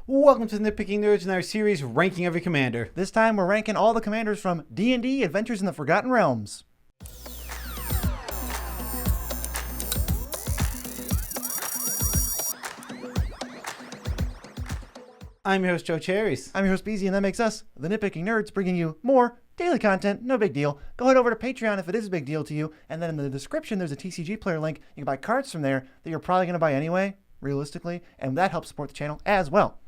Welcome to the Nitpicking Nerds in our series ranking every commander. This time we're ranking all the commanders from D&D Adventures in the Forgotten Realms. I'm your host, Joe Cherries. I'm your host, Beezy, and that makes us the Nitpicking Nerds, bringing you more daily content. No big deal. Go head over to Patreon if it is a big deal to you, and then in the description there's a TCG player link. You can buy cards from there that you're probably going to buy anyway, realistically, and that helps support the channel as well.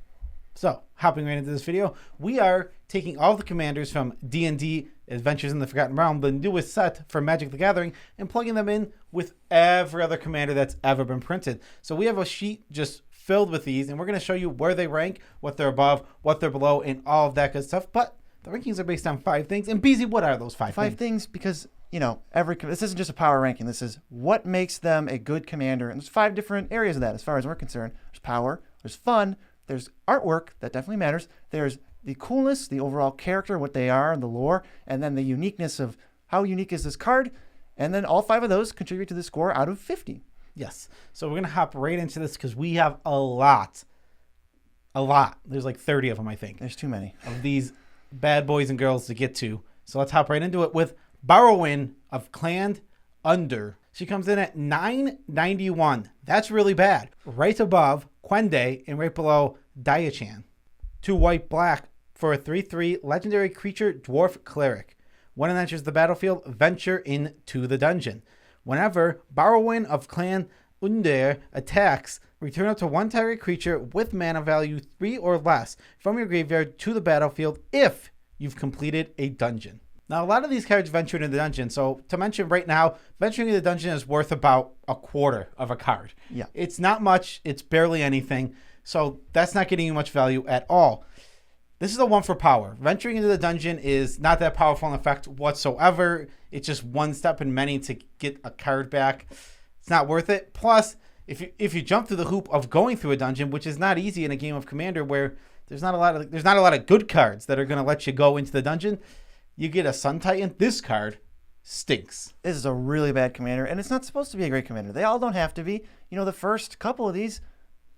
So, hopping right into this video, we are taking all the commanders from D&D Adventures in the Forgotten Realm, the newest set for Magic the Gathering, and plugging them in with every other commander that's ever been printed. So we have a sheet just filled with these, and we're going to show you where they rank, what they're above, what they're below, and all of that good stuff. But the rankings are based on 5 things. And Beezy, what are those 5 things? 5 things because, you know, this isn't just a power ranking. This is what makes them a good commander. And there's 5 different areas of that as far as we're concerned. There's power, there's fun, there's artwork, that definitely matters. There's the coolness, the overall character, what they are, the lore, and then the uniqueness of how unique is this card. And then all 5 of those contribute to the score out of 50. Yes. So we're going to hop right into this because we have a lot. There's like 30 of them, I think. There's too many. Of these bad boys and girls to get to. So let's hop right into it with Barrowin of Clan Under. She comes in at 991. That's really bad. Right above Quende and right below Diachan. 2 white black for a 3/3 legendary creature dwarf cleric. When it enters the battlefield, venture into the dungeon. Whenever Barrowin of Clan Under attacks, return up to 1 target creature with mana value 3 or less from your graveyard to the battlefield if you've completed a dungeon. Now, a lot of these cards venture into the dungeon. So to mention right now, venturing into the dungeon is worth about a quarter of a card. Yeah. It's not much. It's barely anything. So that's not getting you much value at all. This is a 1 for power. Venturing into the dungeon is not that powerful in effect whatsoever. It's just 1 step in many to get a card back. It's not worth it. Plus, if you jump through the hoop of going through a dungeon, which is not easy in a game of Commander where there's not a lot of good cards that are going to let you go into the dungeon, you get a Sun Titan. This card stinks. This is a really bad commander, and it's not supposed to be a great commander. They all don't have to be. You know, the first couple of these,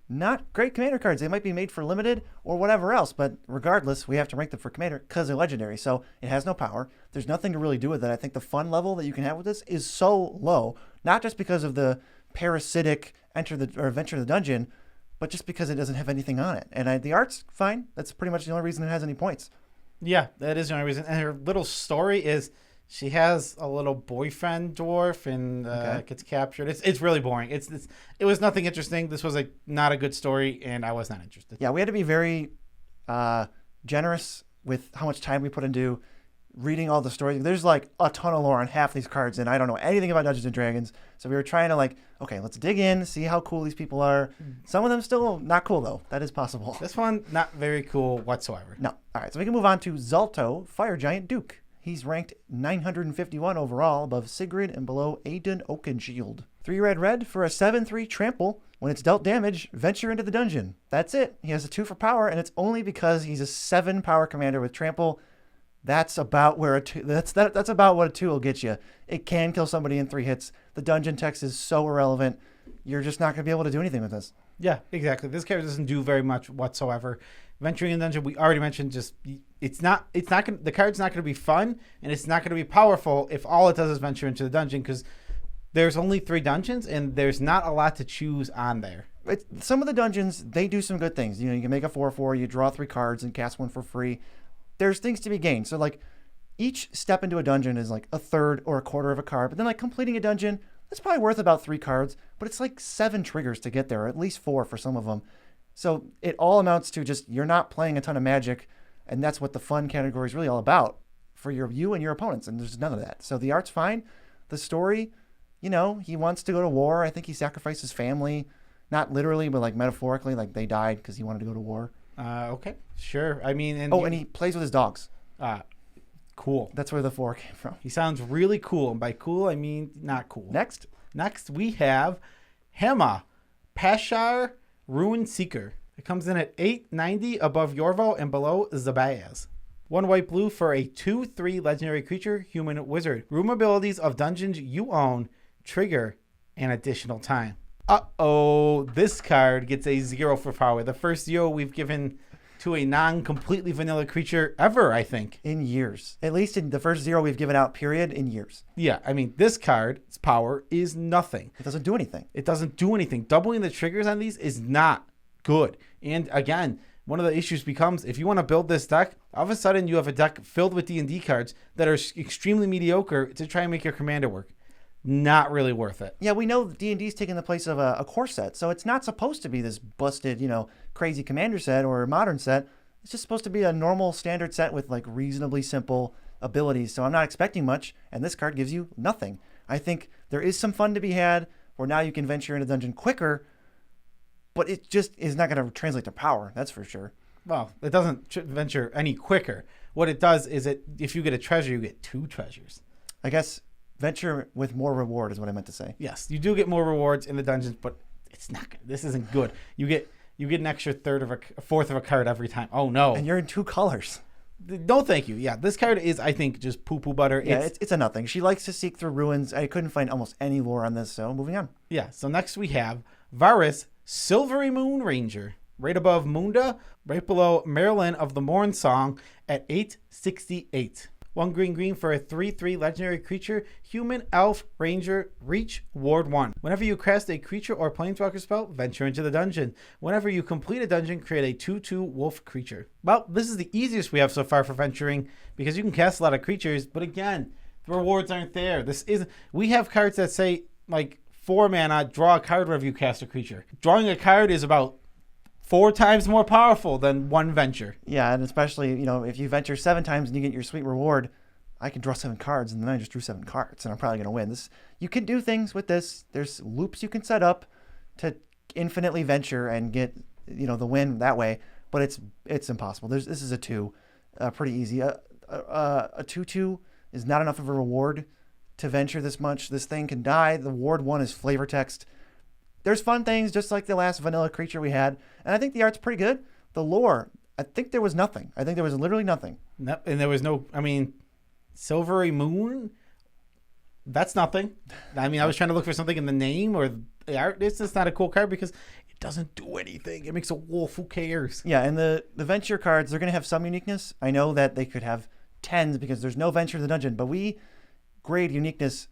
not great commander cards. They might be made for limited or whatever else, but regardless, we have to rank them for commander because they're legendary. So it has no power. There's nothing to really do with it. I think the fun level that you can have with this is so low, not just because of the parasitic venture the dungeon, but just because it doesn't have anything on it. And the art's fine. That's pretty much the only reason it has any points. Yeah, that is the only reason. And her little story is she has a little boyfriend dwarf and gets captured. It's really boring. It was nothing interesting. This was not a good story, and I was not interested. Yeah, we had to be very generous with how much time we put into reading all the stories. There's like a ton of lore on half these cards, and I don't know anything about Dungeons and Dragons. So we were trying to okay, let's dig in, see how cool these people are. Some of them still not cool though. That is possible. This one, not very cool whatsoever. No. All right, so we can move on to Zolto, Fire Giant Duke. He's ranked 951 overall, above Sigrid and below Aiden Oakenshield. 3 red for a 7/3 trample. When it's dealt damage, venture into the dungeon. That's it. He has a 2 for power, and it's only because he's a 7 power commander with trample. That's about where that's about what a 2 will get you. It can kill somebody in 3 hits. The dungeon text is so irrelevant. You're just not going to be able to do anything with this. Yeah, exactly. This character doesn't do very much whatsoever. Venturing in the dungeon, we already mentioned, the card's not going to be fun, and it's not going to be powerful if all it does is venture into the dungeon, because there's only 3 dungeons, and there's not a lot to choose on there. Some of the dungeons, they do some good things. You know, you can make a 4/4, you draw 3 cards and cast 1 for free. There's things to be gained. So each step into a dungeon is like a third or a quarter of a card, but then completing a dungeon, that's probably worth about 3 cards, but it's like 7 triggers to get there, or at least 4 for some of them. So it all amounts to just, you're not playing a ton of Magic, and that's what the fun category is really all about for you and your opponents, and there's none of that. So the art's fine. The story, you know, he wants to go to war. I think he sacrificed his family, not literally, but metaphorically, they died because he wanted to go to war. Okay, sure. I mean, and he plays with his dogs. Cool. That's where the 4 came from. He sounds really cool, and by cool, I mean not cool. Next, we have Hema, Pasha, Runeseeker. It comes in at 890 above Yorvo and below Zabaz. 1 white blue for a 2/3 legendary creature, human wizard. Room abilities of dungeons you own trigger an additional time. Uh-oh, this card gets a 0 for power. The first 0 we've given to a non-completely vanilla creature ever, I think. In years. At least in the first 0 we've given out, period, in years. Yeah, I mean, this card's power is nothing. It doesn't do anything. It doesn't do anything. Doubling the triggers on these is not good. And again, one of the issues becomes if you want to build this deck, all of a sudden you have a deck filled with D&D cards that are extremely mediocre to try and make your commander work. Not really worth it. Yeah, we know D&D's taking the place of a core set, so it's not supposed to be this busted, crazy commander set or a modern set. It's just supposed to be a normal standard set with like reasonably simple abilities. So I'm not expecting much, and this card gives you nothing. I think there is some fun to be had where now you can venture into dungeon quicker, but it just is not going to translate to power. That's for sure. Well, it doesn't venture any quicker. What it does is if you get a treasure, you get 2 treasures. I guess venture with more reward is what I meant to say. Yes, you do get more rewards in the dungeons, but it's not good. This isn't good. You get an extra fourth of a card every time. Oh no! And you're in 2 colors. No, thank you. Yeah, this card is, I think, just poo-poo butter. Yeah, it's a nothing. She likes to seek through ruins. I couldn't find almost any lore on this, so moving on. Yeah. So next we have Varus, Silvery Moon Ranger, right above Munda, right below Marilyn of the Morn Song at 868. 1 green for a 3/3 legendary creature, human, elf, ranger, reach, ward 1. Whenever you cast a creature or planeswalker spell, venture into the dungeon. Whenever you complete a dungeon, create a 2/2 wolf creature. Well, this is the easiest we have so far for venturing because you can cast a lot of creatures, but again, the rewards aren't there. We have cards that say like 4 mana, draw a card whenever you cast a creature. Drawing a card is about 4 times more powerful than 1 venture. Yeah, and especially, if you venture 7 times and you get your sweet reward, I can draw 7 cards, and then I just drew 7 cards, and I'm probably going to win. You can do things with this. There's loops you can set up to infinitely venture and get, the win that way, but it's impossible. This is a 2, pretty easy. A 2/2 is not enough of a reward to venture this much. This thing can die. The ward 1 is flavor text. There's fun things, just like the last vanilla creature we had. And I think the art's pretty good. The lore, I think there was nothing. I think there was literally nothing. No, and there was no, Silvery Moon, that's nothing. I was trying to look for something in the name or the art. This is not a cool card because it doesn't do anything. It makes a wolf. Who cares? Yeah, and the venture cards, they're going to have some uniqueness. I know that they could have 10s because there's no venture in the dungeon, but we grade uniqueness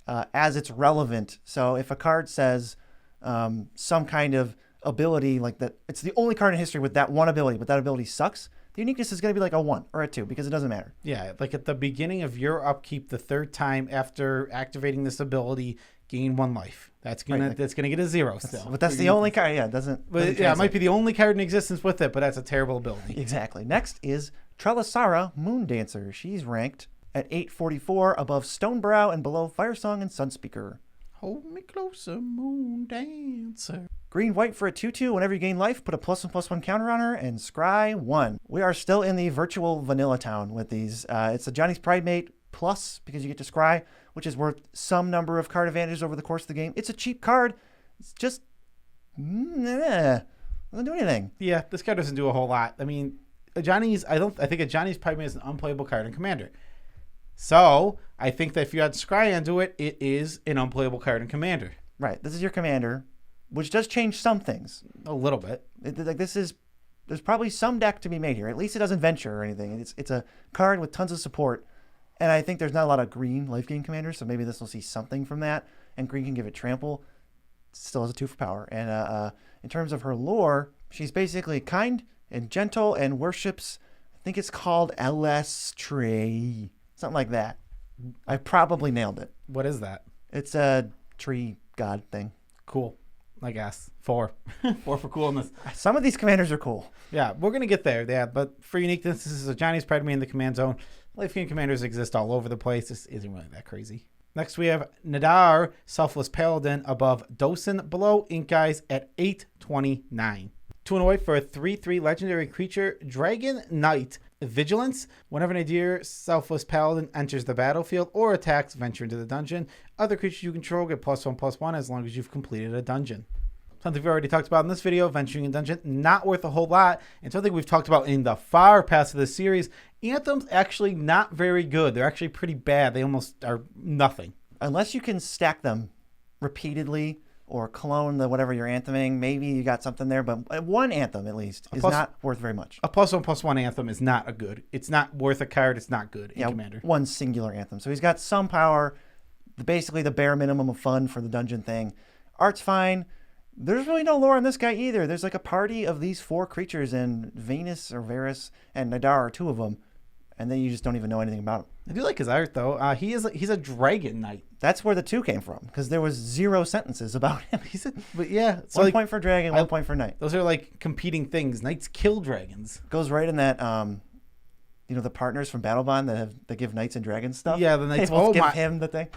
as it's relevant. So if a card says some kind of ability like that, it's the only card in history with that one ability, but that ability sucks, the uniqueness is going to be like a 1 or a 2 because it doesn't matter. Yeah, like at the beginning of your upkeep, the 3rd time after activating this ability, gain 1 life. That's gonna get a 0 still. But that's the only card. Yeah, it doesn't. It might be the only card in existence with it, but that's a terrible ability. Exactly. Next is trelasara, moondancer. She's ranked at 844, above Stonebrow and below Firesong and Sunspeaker. Hold me closer, moondancer. Green-white for a 2/2. Whenever you gain life, put a +1/+1 counter on her and scry 1. We are still in the virtual vanilla town with these. It's a Johnny's Pride Mate plus because you get to scry, which is worth some number of card advantages over the course of the game. It's a cheap card. It's just doesn't do anything. Yeah, this card doesn't do a whole lot. I think a Johnny's Pride Mate is an unplayable card in Commander. So I think that if you add scry onto it, it is an unplayable card in Commander. Right. This is your Commander, which does change some things. A little bit. There's probably some deck to be made here. At least it doesn't venture or anything. It's a card with tons of support. And I think there's not a lot of green life gain commanders, so maybe this will see something from that. And green can give it trample. Still has a 2 for power. And in terms of her lore, she's basically kind and gentle and worships, I think it's called Tree. Something like that. I probably nailed it. What is that? It's a tree god thing. Cool. I guess 4 for coolness. Some of these commanders are cool. Yeah, we're gonna get there. Yeah, but for uniqueness, this is a Johnny's Pride Me in the command zone. Life gain commanders exist all over the place. This isn't really that crazy. Next we have Nadar, selfless paladin, above Dosen, below Ink Eyes at 829. 2 and a white for a 3/3 legendary creature, Dragon Knight. Vigilance. Whenever an Nadir selfless paladin enters the battlefield or attacks, venture into the dungeon. Other creatures you control get +1/+1 as long as you've completed a dungeon. Something we've already talked about in this video, venturing in dungeon, not worth a whole lot. And something we've talked about in the far past of this series, Anthem's actually not very good. They're actually pretty bad. They almost are nothing. Unless you can stack them repeatedly or clone the whatever you're antheming. Maybe you got something there, but one anthem at least is not worth very much. A +1/+1 anthem is not a good. It's not worth a card. It's not good in Commander. One singular anthem. So he's got some power, basically the bare minimum of fun for the dungeon thing. Art's fine. There's really no lore on this guy either. There's like a party of these 4 creatures, and Venus or Varus and Nadar are 2 of them, and then you just don't even know anything about him. I do like his art though. He's a dragon knight. That's where the 2 came from, because there was 0 sentences about him. But yeah, so 1 point for dragon, 1 point for knight. Those are like competing things. Knights kill dragons. Goes right in that the partners from Battle Bond that give knights and dragons stuff. Yeah, the knights give him the thing.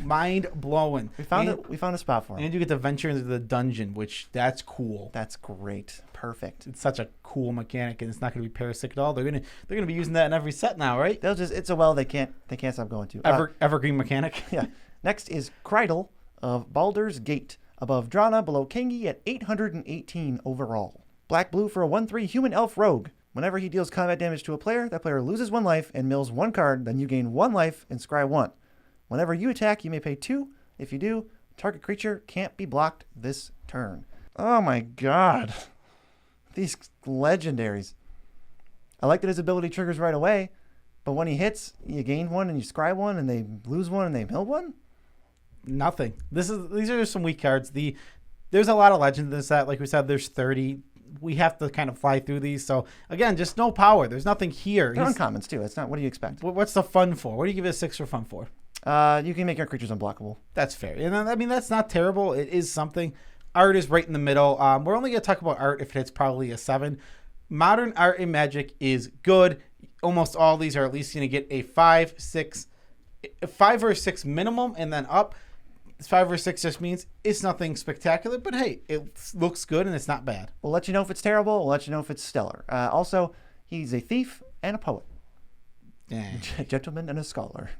Mind blowing. We found a spot for him. And you get to venture into the dungeon, which that's cool. That's great. Perfect. It's such a cool mechanic, and it's not going to be parasitic at all. They're gonna be using that in every set now, right? It's a well they can't stop going to. Evergreen mechanic. Yeah. Next is Cradle of Baldur's Gate, above Drana, below Kangi at 818 overall. Black-blue for a 1/3 human elf rogue. Whenever he deals combat damage to a player, that player loses 1 life and mills 1 card, then you gain 1 life and scry 1. Whenever you attack, you may pay 2. If you do, target creature can't be blocked this turn. Oh my god. These legendaries. I like that his ability triggers right away, but when he hits, you gain 1 and you scry 1, and they lose 1 and they mill 1? Nothing. These are just some weak cards. There's a lot of legends in this set. Like we said, there's 30. We have to kind of fly through these. So again, just no power. There's nothing here. They're uncommons too. It's not. What do you expect? What's the fun for? What do you give it a 6 for fun for? You can make your creatures unblockable. That's fair. And I mean, that's not terrible. It is something. Art is right in the middle. We're only going to talk about art if it's probably a 7. Modern art in Magic is good. Almost all these are at least going to get a 5 or 6 minimum, and then up. 5 or 6 just means it's nothing spectacular, but hey, it looks good and it's not bad. We'll let you know if it's terrible. We'll let you know if it's stellar. Also, he's a thief and a poet. A gentleman and a scholar.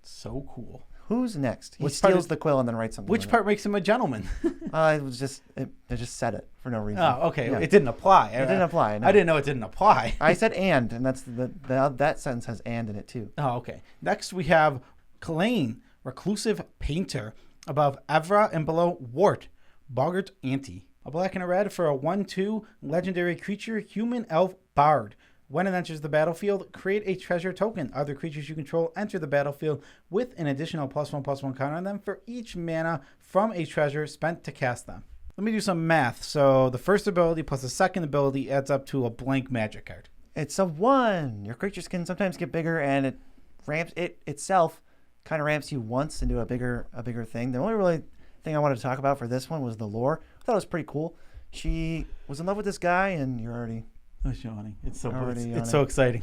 So cool. Who's next? He steals the quill and then writes something. Which part makes him a gentleman? They just said it for no reason. Oh, okay. Yeah. It didn't apply. It didn't apply. No. I didn't know it didn't apply. I said and that's that sentence has and in it too. Oh, okay. Next we have Kalane, reclusive painter, above Evra and below Wart, Boggart Ante. A black and a red for a 1/2 legendary creature, human elf bard. When it enters the battlefield, create a treasure token. Other creatures you control enter the battlefield with an additional +1/+1 counter on them for each mana from a treasure spent to cast them. Let me do some math. So the first ability plus the second ability adds up to a blank magic card. It's a 1. Your creatures can sometimes get bigger, and it ramps it itself. Kind of ramps you once into a bigger thing. The only really thing I wanted to talk about for this one was the lore. I thought it was pretty cool. She was in love with this guy, and you're already... Oh, yawning. It's so exciting.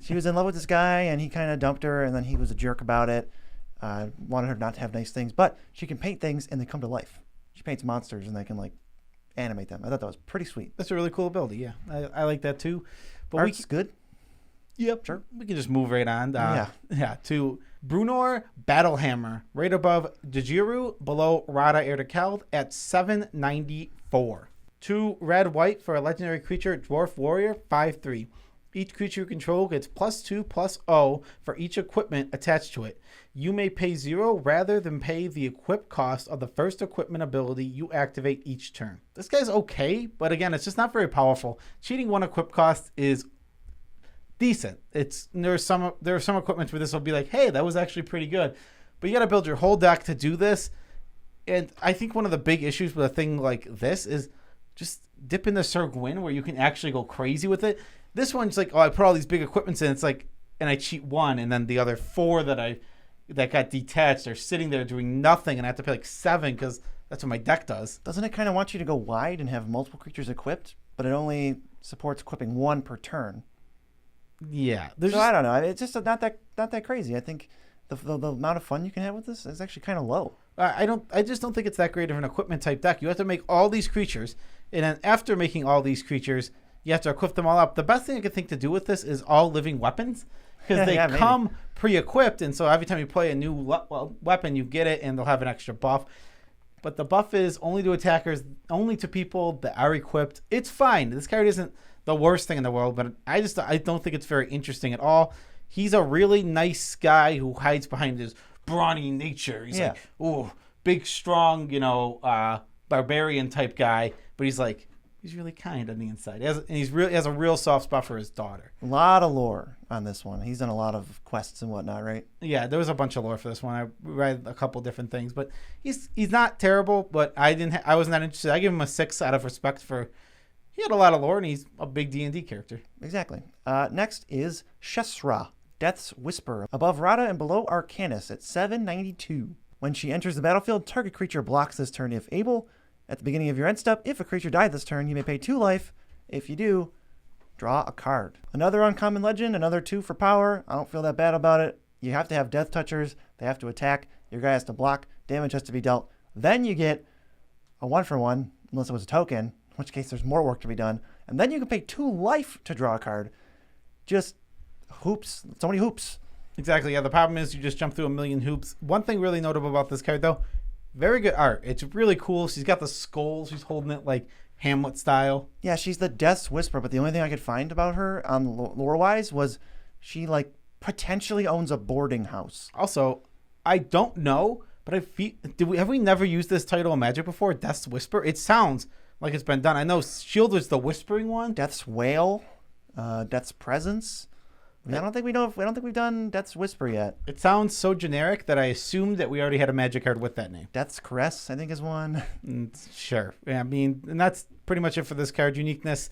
She was in love with this guy, and he kind of dumped her, and then he was a jerk about it. Wanted her not to have nice things, but she can paint things, and they come to life. She paints monsters, and they can, like, animate them. I thought that was pretty sweet. That's a really cool ability, yeah. I like that, too. But Art's good? Yep. Sure. We can just move right on. To Brunor Battlehammer, right above Dejiru, below Rada Erdekeld at 794. 2 red-white for a legendary creature, Dwarf Warrior, 5/3. Each creature you control gets +2/+0 for each equipment attached to it. You may pay 0 rather than pay the equip cost of the first equipment ability you activate each turn. This guy's okay, but again, it's just not very powerful. Cheating 1 equip cost is decent. There are some equipments where this will be like, hey, that was actually pretty good. But you got to build your whole deck to do this. And I think one of the big issues with a thing like this is just dip in the Sir Gwyn where you can actually go crazy with it. This one's like, oh, I put all these big equipments in. It's like, and I cheat 1, and then the other 4 that got detached are sitting there doing nothing, and I have to pay like 7 because that's what my deck does. Doesn't it kind of want you to go wide and have multiple creatures equipped, but it only supports equipping 1 per turn? Yeah. I don't know. It's just not that crazy. I think the amount of fun you can have with this is actually kind of low. I just don't think it's that great of an equipment type deck. You have to make all these creatures, and then after making all these creatures, you have to equip them all up. The best thing I could think to do with this is all living weapons, because they come pre-equipped, and so every time you play a new weapon, you get it, and they'll have an extra buff. But the buff is only to attackers, only to people that are equipped. It's fine. This card isn't the worst thing in the world, but I don't think it's very interesting at all. He's a really nice guy who hides behind his brawny nature. He's like, ooh, big, strong, barbarian type guy, but he's really kind on the inside. He has a real soft spot for his daughter. A lot of lore on this one. He's done a lot of quests and whatnot, right? Yeah, there was a bunch of lore for this one. I read a couple different things, but he's not terrible. But I was not interested. I give him a 6 out of respect for. He had a lot of lore, and he's a big D&D character. Exactly. Next is Shesra, Death's Whisper, above Rada and below Arcanus at 792. When she enters the battlefield, target creature blocks this turn if able. At the beginning of your end step, if a creature died this turn, you may pay 2 life. If you do, draw a card. Another uncommon legend, another 2 for power. I don't feel that bad about it. You have to have death touchers. They have to attack. Your guy has to block. Damage has to be dealt. Then you get a 1-for-1, unless it was a token, in which case there's more work to be done. And then you can pay 2 life to draw a card. Just hoops. So many hoops. Exactly. Yeah, the problem is you just jump through a million hoops. One thing really notable about this card, though, very good art. It's really cool. She's got the skull. She's holding it like Hamlet style. Yeah, she's the Death's Whisper, but the only thing I could find about her on lore-wise was she potentially owns a boarding house. Also, I don't know, but have we never used this title in Magic before? Death's Whisper? It sounds like it's been done. I know Shield was the whispering one. Death's Wail, Death's Presence. I don't think we've done Death's Whisper yet. It sounds so generic that I assumed that we already had a Magic card with that name. Death's Caress, I think, is one. Sure. Yeah, I mean, and that's pretty much it for this card. Uniqueness,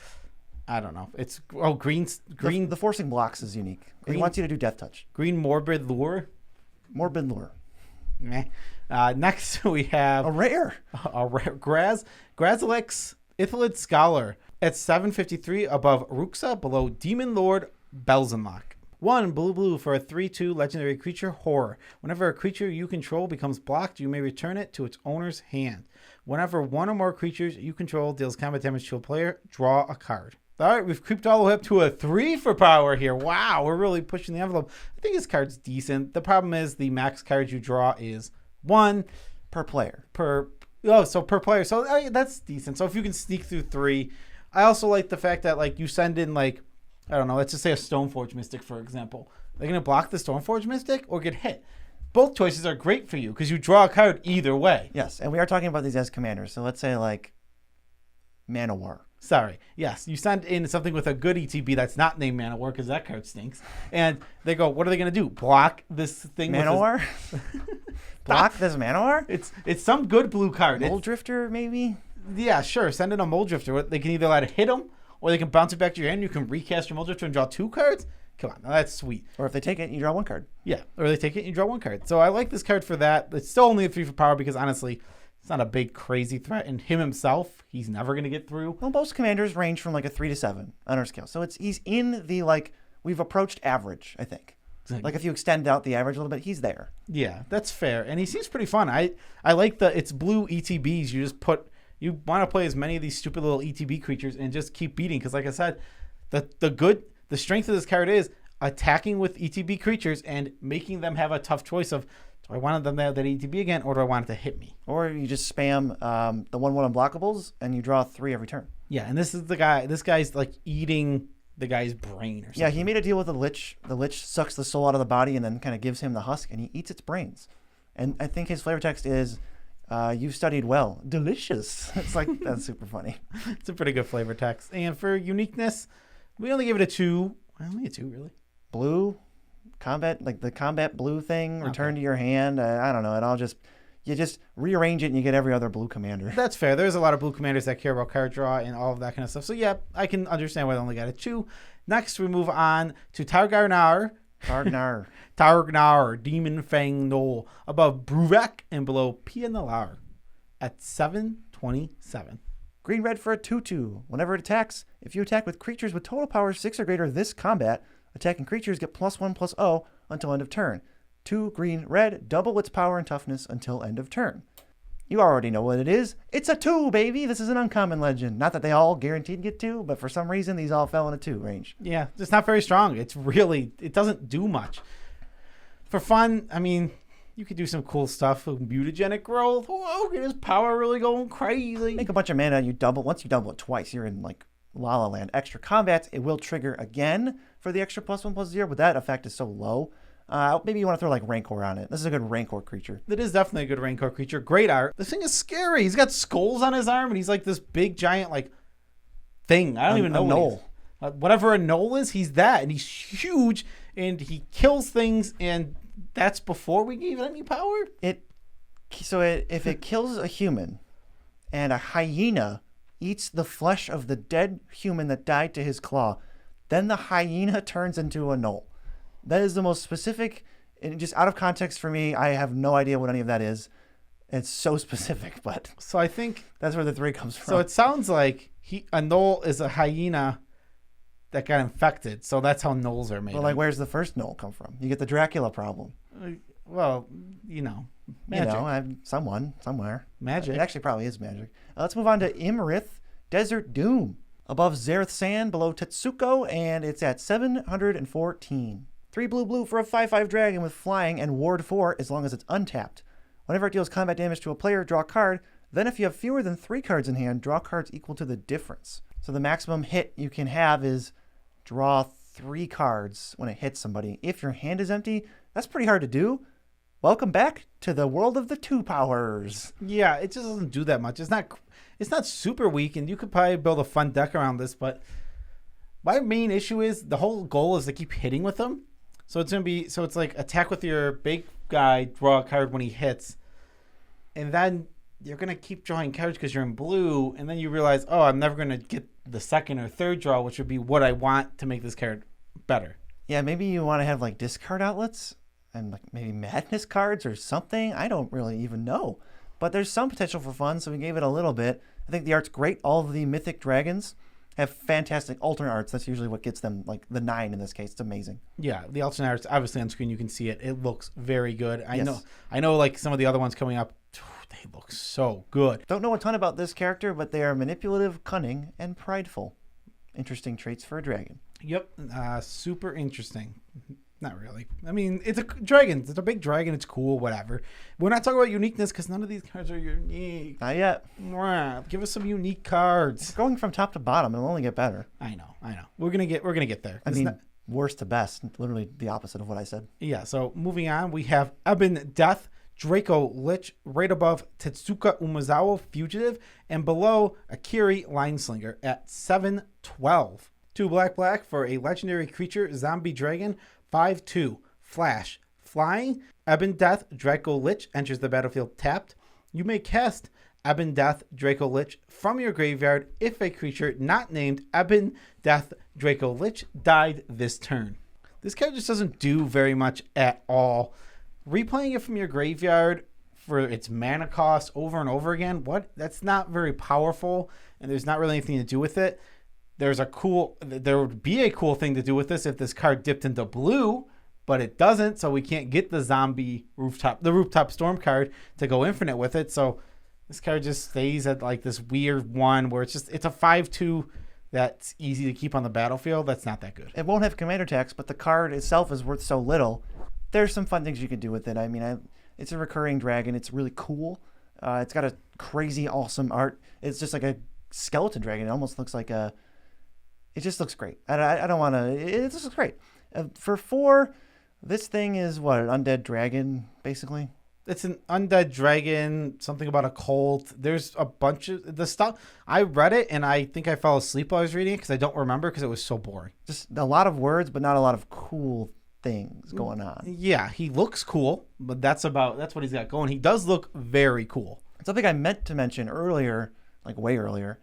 I don't know. It's green. The forcing blocks is unique. It wants you to do Death Touch. Green Morbid Lure. Morbid Lure. Meh. Next we have a rare Grazilix Ithalid Scholar at 753 above Ruxa, below Demon Lord Belzenlock. 1 blue for a 3/2 legendary creature, horror. Whenever a creature you control becomes blocked, you may return it to its owner's hand. Whenever one or more creatures you control deals combat damage to a player, draw a card. All right, we've creeped all the way up to a 3 for power here. Wow, we're really pushing the envelope. I think this card's decent. The problem is the max card you draw is 1 per player. Per player. So that's decent. So if you can sneak through 3. I also like the fact that you send in I don't know, let's just say a Stoneforge Mystic, for example. They're going to block the Stoneforge Mystic or get hit. Both choices are great for you because you draw a card either way. Yes, and we are talking about these as commanders. So let's say Manowar. Sorry. Yes, you send in something with a good ETB that's not named Manowar because that card stinks. And they go, what are they going to do? Block this thing Manowar? Block this Manowar? It's some good blue card. Mold Drifter, maybe? Yeah, sure. Send in a Mold Drifter. They can either let it hit them, or they can bounce it back to your hand. You can recast your Mold Drifter and draw 2 cards. Come on, now that's sweet. Or if they take it, you draw 1 card. Yeah, or they take it and you draw 1 card. So I like this card for that. It's still only a 3 for power because honestly, it's not a big crazy threat. And him himself, he's never going to get through. Well, most commanders range from a 3 to 7 on our scale. So he's in the we've approached average, I think. If you extend out the average a little bit, he's there. Yeah, that's fair. And he seems pretty fun. I like it's blue ETBs. You want to play as many of these stupid little ETB creatures and just keep beating. Because like I said, the strength of this card is attacking with ETB creatures and making them have a tough choice of, do I want them to have that ETB again or do I want it to hit me? Or you just spam the 1/1 unblockables and you draw 3 every turn. Yeah, and this guy's eating the guy's brain or something. Yeah, he made a deal with the Lich. The Lich sucks the soul out of the body and then kind of gives him the husk and he eats its brains. And I think his flavor text is, you've studied well. Delicious. It's that's super funny. It's a pretty good flavor text. And for uniqueness, we only gave it a 2. Only a 2, really. Blue, combat, the combat blue thing, return to your hand. I don't know. You just rearrange it and you get every other blue commander. That's fair. There's a lot of blue commanders that care about card draw and all of that kind of stuff. So yeah, I can understand why they only got a 2. Next, we move on to Tarrasque. Tarrasque, Demon Fang Noel, above Bruvek and below Pianalar at 727. Green-red for a 2/2. Whenever it attacks, if you attack with creatures with total power 6 or greater this combat, attacking creatures get +1/+0 until end of turn. 2 green-red, double its power and toughness until end of turn. You already know what it is. It's a 2, baby. This is an uncommon legend. Not that they all guaranteed get 2, but for some reason, these all fell in a 2 range. Yeah, it's not very strong. It doesn't do much. For fun, I mean, you could do some cool stuff with mutagenic growth. Whoa, get his power really going crazy. Make a bunch of mana and once you double it twice, you're in La La Land. Extra combats, it will trigger again for the extra +1/+0, but that effect is so low. Maybe you want to throw like Rancor on it. This is a good Rancor creature. It is definitely a good Rancor creature. Great art. This thing is scary. He's got skulls on his arm, and he's like this big, giant, like, thing. I don't even know a what he noel. is. Whatever a noel is, he's that. And he's huge, and he kills things, and that's before we gave it any power? If it kills a human, and a hyena eats the flesh of the dead human that died to his claw, then the hyena turns into a noel. That is the most specific, and just out of context for me. I have no idea what any of that is. It's so specific, but So I think that's where the 3 comes from. so. It sounds like a noel is a hyena that got infected. So that's how noels are made. Well, like, where's the first noel come from? You get the Dracula problem. Well, magic. Somewhere. Magic. It actually probably is magic. Let's move on to Imrith, Desert Doom. Above Zareth Sand, below Tetsuko, and it's at 714. 3 blue for a 5/5 dragon with flying and ward 4 as long as it's untapped. Whenever it deals combat damage to a player, draw a card. Then if you have fewer than 3 cards in hand, draw cards equal to the difference. So the maximum hit you can have is draw 3 cards when it hits somebody. If your hand is empty, that's pretty hard to do. Welcome back to the world of the 2 powers. Yeah, it just doesn't do that much. It's not super weak, and you could probably build a fun deck around this, but my main issue is the whole goal is to keep hitting with them. So it's like attack with your big guy, draw a card when he hits, and then you're gonna keep drawing cards because you're in blue, and then you realize, oh, I'm never gonna get the second or third draw, which would be what I want to make this card better. Yeah, maybe you want to have like discard outlets and like maybe madness cards or something. I don't really even know, but there's some potential for fun, so we gave it a little bit. I think the art's great. All of the mythic dragons have fantastic alternate arts. That's usually what gets them, like the 9 in this case. It's amazing. Yeah, the alternate art's obviously on screen. You can see it. It looks very good. Yes. I know. Like some of the other ones coming up, they look so good. Don't know a ton about this character, but they are manipulative, cunning, and prideful. Interesting traits for a dragon. Yep, super interesting. Not really. I mean, it's a dragon. It's a big dragon. It's cool, whatever. We're not talking about uniqueness because none of these cards are unique. Not yet. Mwah. Give us some unique cards. Going from top to bottom, it'll only get better. I know. We're gonna get there. I mean, worst to best. Literally the opposite of what I said. Yeah. So moving on, we have Ebon Death, Draco Lich, right above Tetsuka Umezawa Fugitive, and below Akiri Lineslinger at 712. 2 black for a legendary creature, zombie dragon. 5/2, flash, flying, Ebon Death, Draco Lich enters the battlefield tapped. You may cast Ebon Death, Draco Lich from your graveyard if a creature not named Ebon Death, Draco Lich died this turn. This card just doesn't do very much at all. Replaying it from your graveyard for its mana cost over and over again, that's not very powerful, and there's not really anything to do with it. There would be a cool thing to do with this if this card dipped into blue, but it doesn't, so we can't get the rooftop storm card to go infinite with it. So this card just stays at like this weird one where it's a 5/2 that's easy to keep on the battlefield. That's not that good. It won't have commander tax, but the card itself is worth so little. There's some fun things you can do with it. I mean, it's a recurring dragon. It's really cool. It's got a crazy awesome art. It's just like a skeleton dragon. It almost looks like it just looks great. I don't want to... It just looks great. For 4, this thing is what? An undead dragon, basically? It's an undead dragon, something about a cult. There's a bunch of... The stuff... I read it, and I think I fell asleep while I was reading it because I don't remember because it was so boring. Just a lot of words, but not a lot of cool things going on. Yeah, he looks cool, but that's what he's got going. He does look very cool. Something I meant to mention earlier, like way earlier,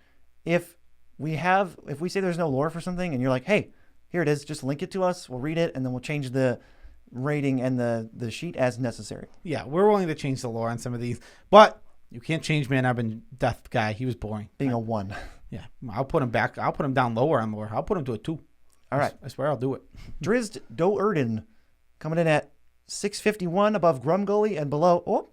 if we say there's no lore for something and you're like, hey, here it is, just link it to us, we'll read it, and then we'll change the rating and the sheet as necessary. Yeah, we're willing to change the lore on some of these, but you can't change Man Ebon Death guy. He was boring. Being a 1. Yeah, I'll put him back. I'll put him down lower on lore. I'll put him to a 2. All right. I swear I'll do it. Drizzed Do-Erden coming in at 651 above Grumgully and below. Oh,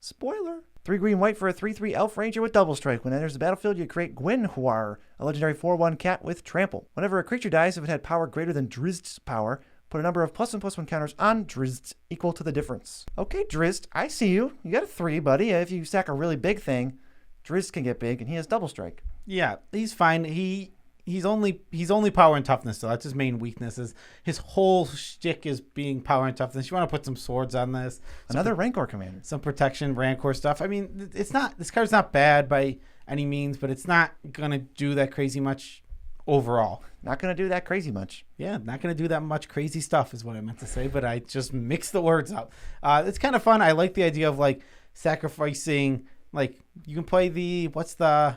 spoiler. 3 green-white for a 3/3 elf ranger with double strike. When it enters the battlefield, you create Gwenhuar, a legendary 4/1 cat with trample. Whenever a creature dies, if it had power greater than Drizzed's power, put a number of +1/+1 counters on Drizzed equal to the difference. Okay, Drizzed, I see you. You got a 3, buddy. If you sack a really big thing, Drizzed can get big, and he has double strike. Yeah, he's fine. He he's only power and toughness, so that's his main weakness. Is his whole shtick is being power and toughness. You want to put some swords on this. Another Rancor commander. Some protection, Rancor stuff. I mean, this card's not bad by any means, but it's not gonna do that crazy much overall. Not going to do that crazy much. Yeah, not going to do that much crazy stuff is what I meant to say, but I just mixed the words up. It's kind of fun. I like the idea of like sacrificing, like you can play the, what's the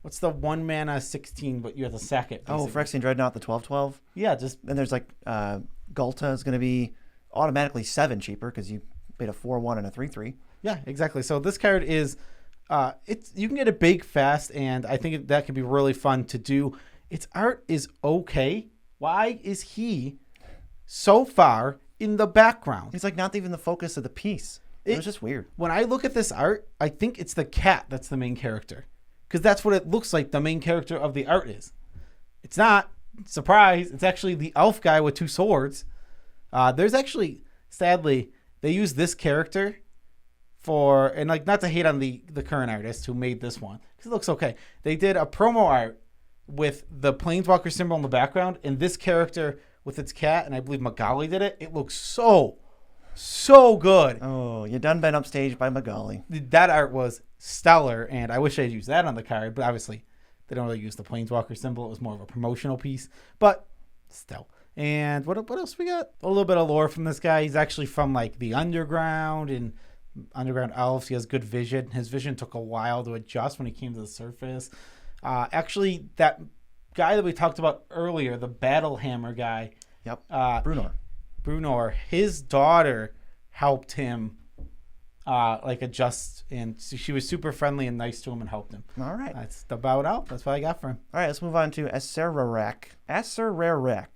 1 mana 16, but you have to sack it. Basically. Oh, Phyrexian Dreadnought, the 12/12. Yeah, just. Then there's like Gulta is going to be automatically 7 cheaper because you made a 4/1 and a 3/3. Yeah, exactly. So this card is, you can get it big fast, and I think that could be really fun to do. Its art is okay. Why is he so far in the background? He's like not even the focus of the piece. It was just weird. When I look at this art, I think it's the cat that's the main character. Because that's what it looks like the main character of the art is. It's not. Surprise. It's actually the elf guy with 2 swords. There's actually, sadly, they use this character for, and like not to hate on the current artist who made this one. Because it looks okay. They did a promo art with the Planeswalker symbol in the background and this character with its cat, and I believe Magali did it. It looks so good. Oh, you done been upstaged by Magali. That art was stellar, and I wish I'd used that on the card, but obviously they don't really use the Planeswalker symbol. It was more of a promotional piece, but still. And what else we got? A little bit of lore from this guy. He's actually from like the underground and underground elves. He has good vision. His vision took a while to adjust when he came to the surface. Actually, that guy that we talked about earlier, the Battle Hammer guy. Yep. Brunor. His daughter helped him adjust, and she was super friendly and nice to him and helped him. All right. That's about all. That's what I got for him. All right, let's move on to Acerrarach,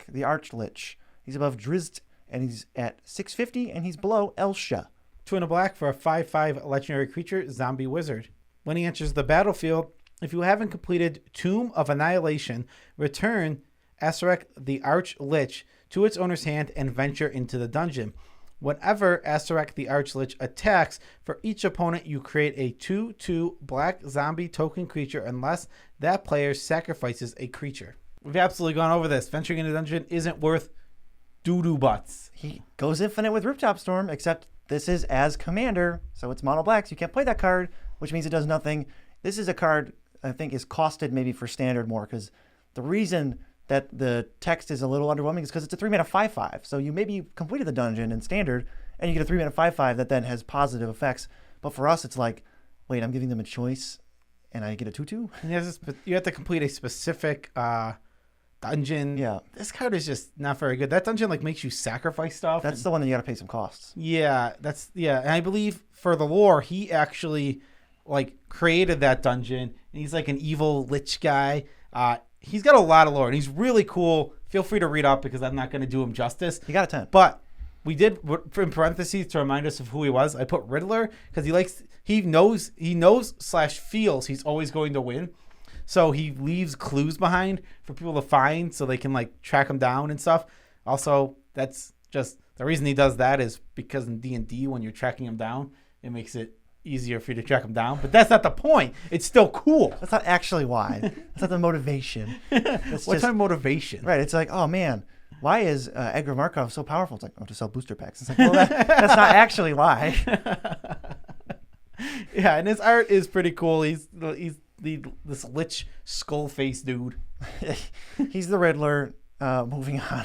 the archlich. He's above Drizzed, and he's at 650, and he's below Elsha. 2 and a black for a 5/5 legendary creature, zombie wizard. When he enters the battlefield, if you haven't completed Tomb of Annihilation, return Acerrarach the Archlich to its owner's hand and venture into the dungeon. Whenever Acerrarach the Archlich attacks, for each opponent you create a 2/2 black zombie token creature unless that player sacrifices a creature. We've absolutely gone over this. Venturing into the dungeon isn't worth doo-doo butts. He goes infinite with Rooftop Storm, except this is as commander, so it's mono black, so you can't play that card, which means it does nothing. This is a card I think is costed maybe for standard more, because the reason that the text is a little underwhelming is because it's a 3-mana 5/5. So you maybe completed the dungeon in standard, and you get a 3-mana 5/5 that then has positive effects. But for us, it's like, wait, I'm giving them a choice, and I get a 2/2? You have to complete a specific dungeon. Yeah. This card is just not very good. That dungeon makes you sacrifice stuff. That's the one that you got to pay some costs. Yeah, and I believe for the lore, he actually created that dungeon, and he's like an evil lich guy. He's got a lot of lore, and he's really cool. Feel free to read up because I'm not going to do him justice. He got a 10. But we did, in parentheses, to remind us of who he was, I put Riddler because he knows / feels he's always going to win. So he leaves clues behind for people to find so they can track him down and stuff. Also, that's just the reason he does that is because in D&D, when you're tracking him down, it makes it easier for you to track him down, but that's not the point. It's still cool. That's not actually why. That's not the motivation. What's our motivation? Right. It's like, oh man, why is Edgar Markov so powerful? It's like, to sell booster packs. It's like, well, that's not actually why. Yeah, and his art is pretty cool. He's this lich skull face dude. He's the Riddler. Moving on.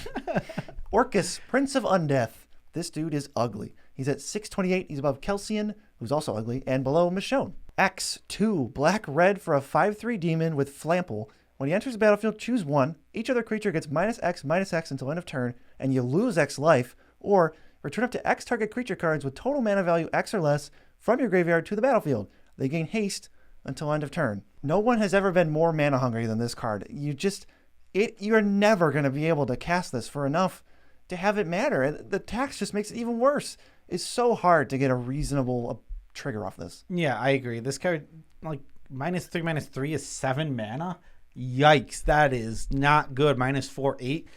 Orcus, Prince of Undeath. This dude is ugly. He's at 628. He's above Kelsian, who's also ugly, and below Michonne. X2, black-red for a 5/3 demon with Flample. When he enters the battlefield, choose one. Each other creature gets -X until end of turn, and you lose X life, or return up to X target creature cards with total mana value X or less from your graveyard to the battlefield. They gain haste until end of turn. No one has ever been more mana hungry than this card. You're never going to be able to cast this for enough to have it matter. And the tax just makes it even worse. It's so hard to get a reasonable trigger off this. Yeah, I agree. This card, -3/-3 is 7 mana. Yikes, that is not good. -4, 8.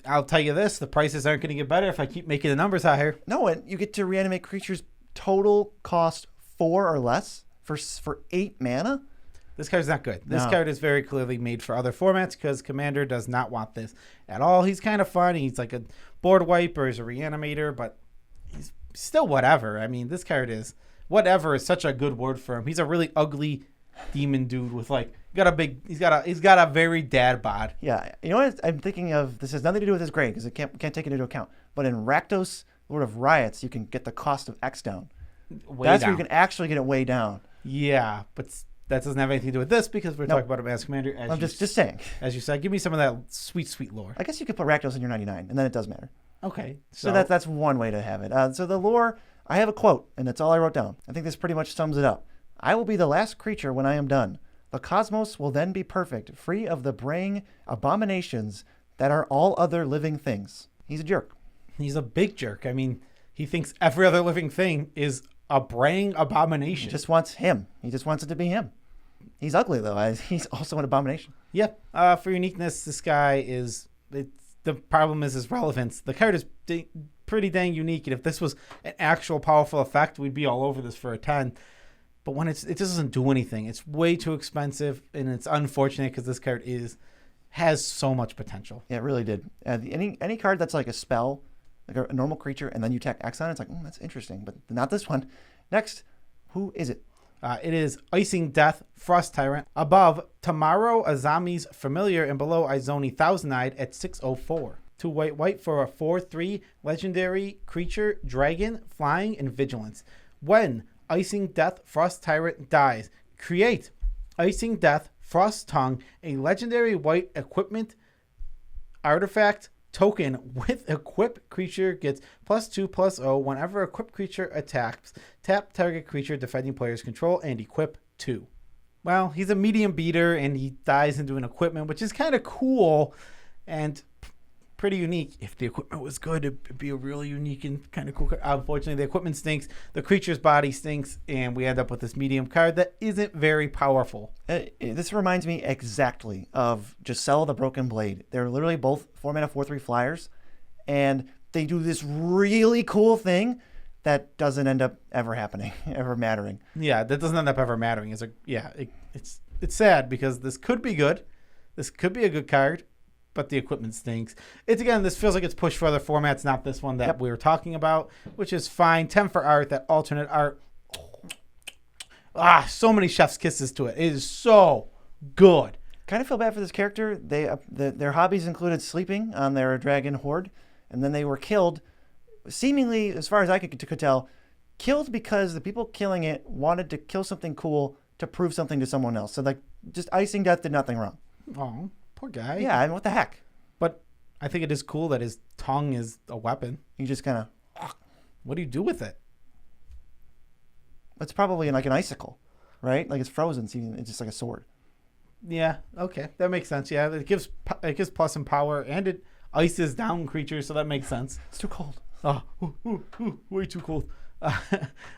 I'll tell you this, the prices aren't going to get better if I keep making the numbers higher. No, and you get to reanimate creatures total cost 4 or less for 8 mana. This card's not good. This No. card is very clearly made for other formats because Commander does not want this at all. He's kind of fun. He's like a board wiper. He's a reanimator, but he's still whatever. I mean, this card is whatever is such a good word for him. He's a really ugly demon dude with like he's got a very dad bod. Yeah, you know what I'm thinking of? This has nothing to do with his grade because it can't take it into account. But in Rakdos, Lord of Riots, you can get the cost of X down. That's where you can actually get it way down. Yeah, but that doesn't have anything to do with this because we're talking about him as Commander. I'm just saying. As you said, give me some of that sweet lore. I guess you could put Rakdos in your 99, and then it does matter. Okay. So that's one way to have it. So the lore, I have a quote, and that's all I wrote down. I think this pretty much sums it up. I will be the last creature when I am done. The cosmos will then be perfect, free of the braying abominations that are all other living things. He's a jerk. He's a big jerk. I mean, he thinks every other living thing is a braying abomination. He just wants him. He just wants it to be him. He's ugly, though. He's also an abomination. Yep. For uniqueness, this guy is... the problem is his relevance. The card is pretty dang unique, and if this was an actual powerful effect, we'd be all over this for a 10. But when it just doesn't do anything. It's way too expensive, and it's unfortunate because this card has so much potential. Yeah, it really did. Any card that's like a spell, like a normal creature, and then you tack X on it, it's like, that's interesting, but not this one. Next, who is it? It is Icing Death, Frost Tyrant. Above, Tamaro Azami's Familiar, and below Izoni Thousand-Eyed at 604. 2 white for a 4/3 legendary creature, dragon, flying, and vigilance. When Icing Death, Frost Tyrant dies, create Icing Death, Frost Tongue, a legendary white equipment artifact token with equip creature gets +2/+0 whenever equipped creature attacks. Tap target creature defending player's control and equip 2. Well, he's a medium beater and he dies into an equipment, which is kind of cool and pretty unique. If the equipment was good, it'd be a really unique and kind of cool card. Unfortunately, the equipment stinks, the creature's body stinks, and we end up with this medium card that isn't very powerful. This reminds me exactly of Giselle the Broken Blade. They're literally both 4-mana 4/3 flyers, and they do this really cool thing that doesn't end up ever happening, ever mattering. Yeah, that doesn't end up ever mattering. It's sad because this could be good. This could be a good card, but the equipment stinks. This feels like it's pushed for other formats, not this one that we were talking about, which is fine. 10 for art, that alternate art. So many chef's kisses to it. It is so good. Kind of feel bad for this character. Their hobbies included sleeping on their dragon horde, and then they were killed, seemingly, as far as I could tell, killed because the people killing it wanted to kill something cool to prove something to someone else. So, like, just Icing Death did nothing wrong. Oh, poor guy. Yeah, I mean, what the heck? But I think it is cool that his tongue is a weapon. You just kind of... What do you do with it? It's probably like an icicle, right? Like it's frozen, so it's just like a sword. Yeah, okay. That makes sense. Yeah, it gives plus and power, and it ices down creatures, so that makes sense. It's too cold. Oh, way too cold.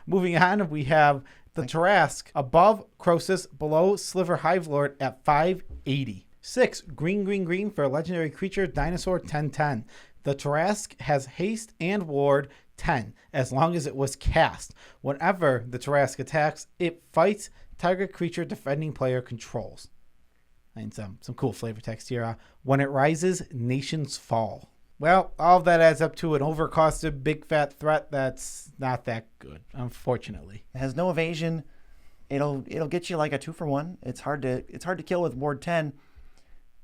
Moving on, we have the Tarrasque. Above Croesus, below Sliver Hivelord at 580. 6 green for a legendary creature, dinosaur 10/10. The Tarrasque has haste and ward 10 as long as it was cast. Whenever the Tarrasque attacks, it fights target creature defending player controls. And some cool flavor text here. When it rises, nations fall. Well, all of that adds up to an overcosted big fat threat that's not that good, unfortunately. It has no evasion. It'll get you like a 2-for-1. It's hard to kill with ward 10.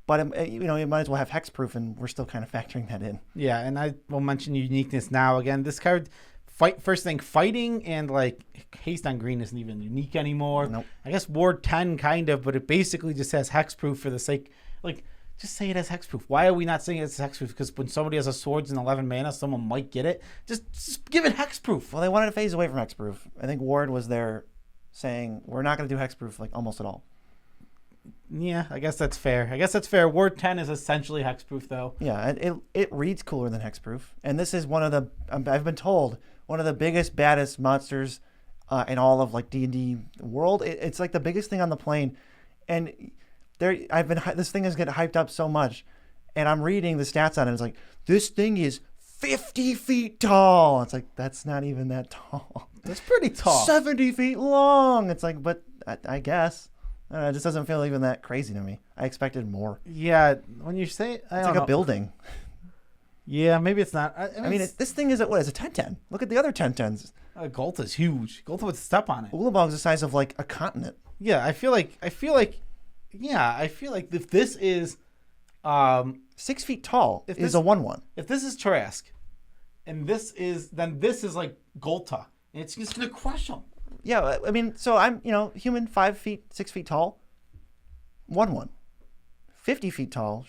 But you might as well have hexproof, and we're still kind of factoring that in. Yeah, and I will mention uniqueness now. Again, this card, fighting and like haste on green isn't even unique anymore. Nope. I guess ward 10 kind of, but it basically just has hexproof for the sake, like, just say it has hexproof. Why are we not saying it's hexproof? Because when somebody has a swords and 11 mana, someone might get it. Just give it hexproof. Well, they wanted to phase away from hexproof. I think Ward was there saying we're not going to do hexproof like almost at all. Yeah, I guess that's fair. Ward 10 is essentially hexproof, though. Yeah, it reads cooler than hexproof. And this is one of the, I've been told, one of the biggest, baddest monsters in all of like D&D world. It's like the biggest thing on the plane. And this thing is getting hyped up so much. And I'm reading the stats on it. It's like, this thing is 50 feet tall. It's like, that's not even that tall. That's pretty tall. 70 feet long. It's like, but I guess. It just doesn't feel even that crazy to me. I expected more. Yeah, when you say it, It's like a building. Yeah, maybe it's not. I mean, this thing is what is a 10-10. Look at the other 10-10s. Golta's huge. Golta would step on it. Ulabong's the size of like a continent. Yeah, I feel like if this is 6 feet tall if is this- a 1/1. if this is Tarrasque, and this is like Golta, and it's just gonna crush them. Yeah, I mean, so I'm, human, 5 feet, 6 feet tall, 1/1. 50 feet tall.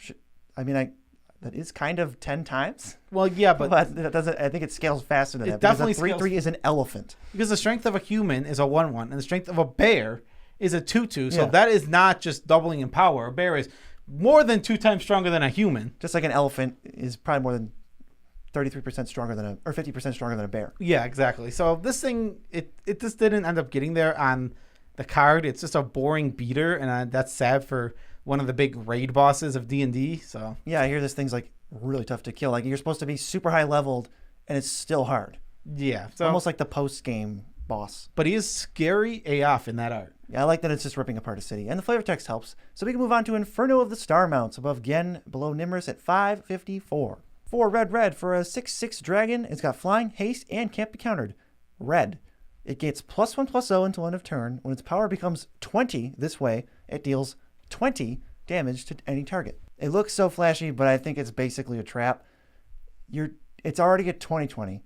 That is kind of 10 times. Well, yeah, but that doesn't. I think it scales faster than It that. definitely because a 3/3 is an elephant. because the strength of a human is a 1/1, and the strength of a bear is a 2/2. So Yeah. that is not just doubling in power. A bear is more than 2 times stronger than a human. Just like an elephant is probably more than 33% stronger than or 50% stronger than a bear. Yeah, exactly. So this thing, it just didn't end up getting there on the card. It's just a boring beater, and that's sad for one of the big raid bosses of D&D. So Yeah, I hear this thing's like really tough to kill. Like you're supposed to be super high leveled, and it's still hard. yeah, so Almost like the post game boss. but he is scary AF in that art. Yeah, I like that it's just ripping apart a city. And the flavor text helps. So we can move on to Inferno of the Star Mounts above Gen, below Nimrus at 554. 4 red for a 6/6 dragon. It's got flying, haste, and can't be countered. Red. It gets +1/+0 until end of turn. When its power becomes 20 this way, it deals 20 damage to any target. It looks so flashy, but I think it's basically a trap. It's already at 20/20.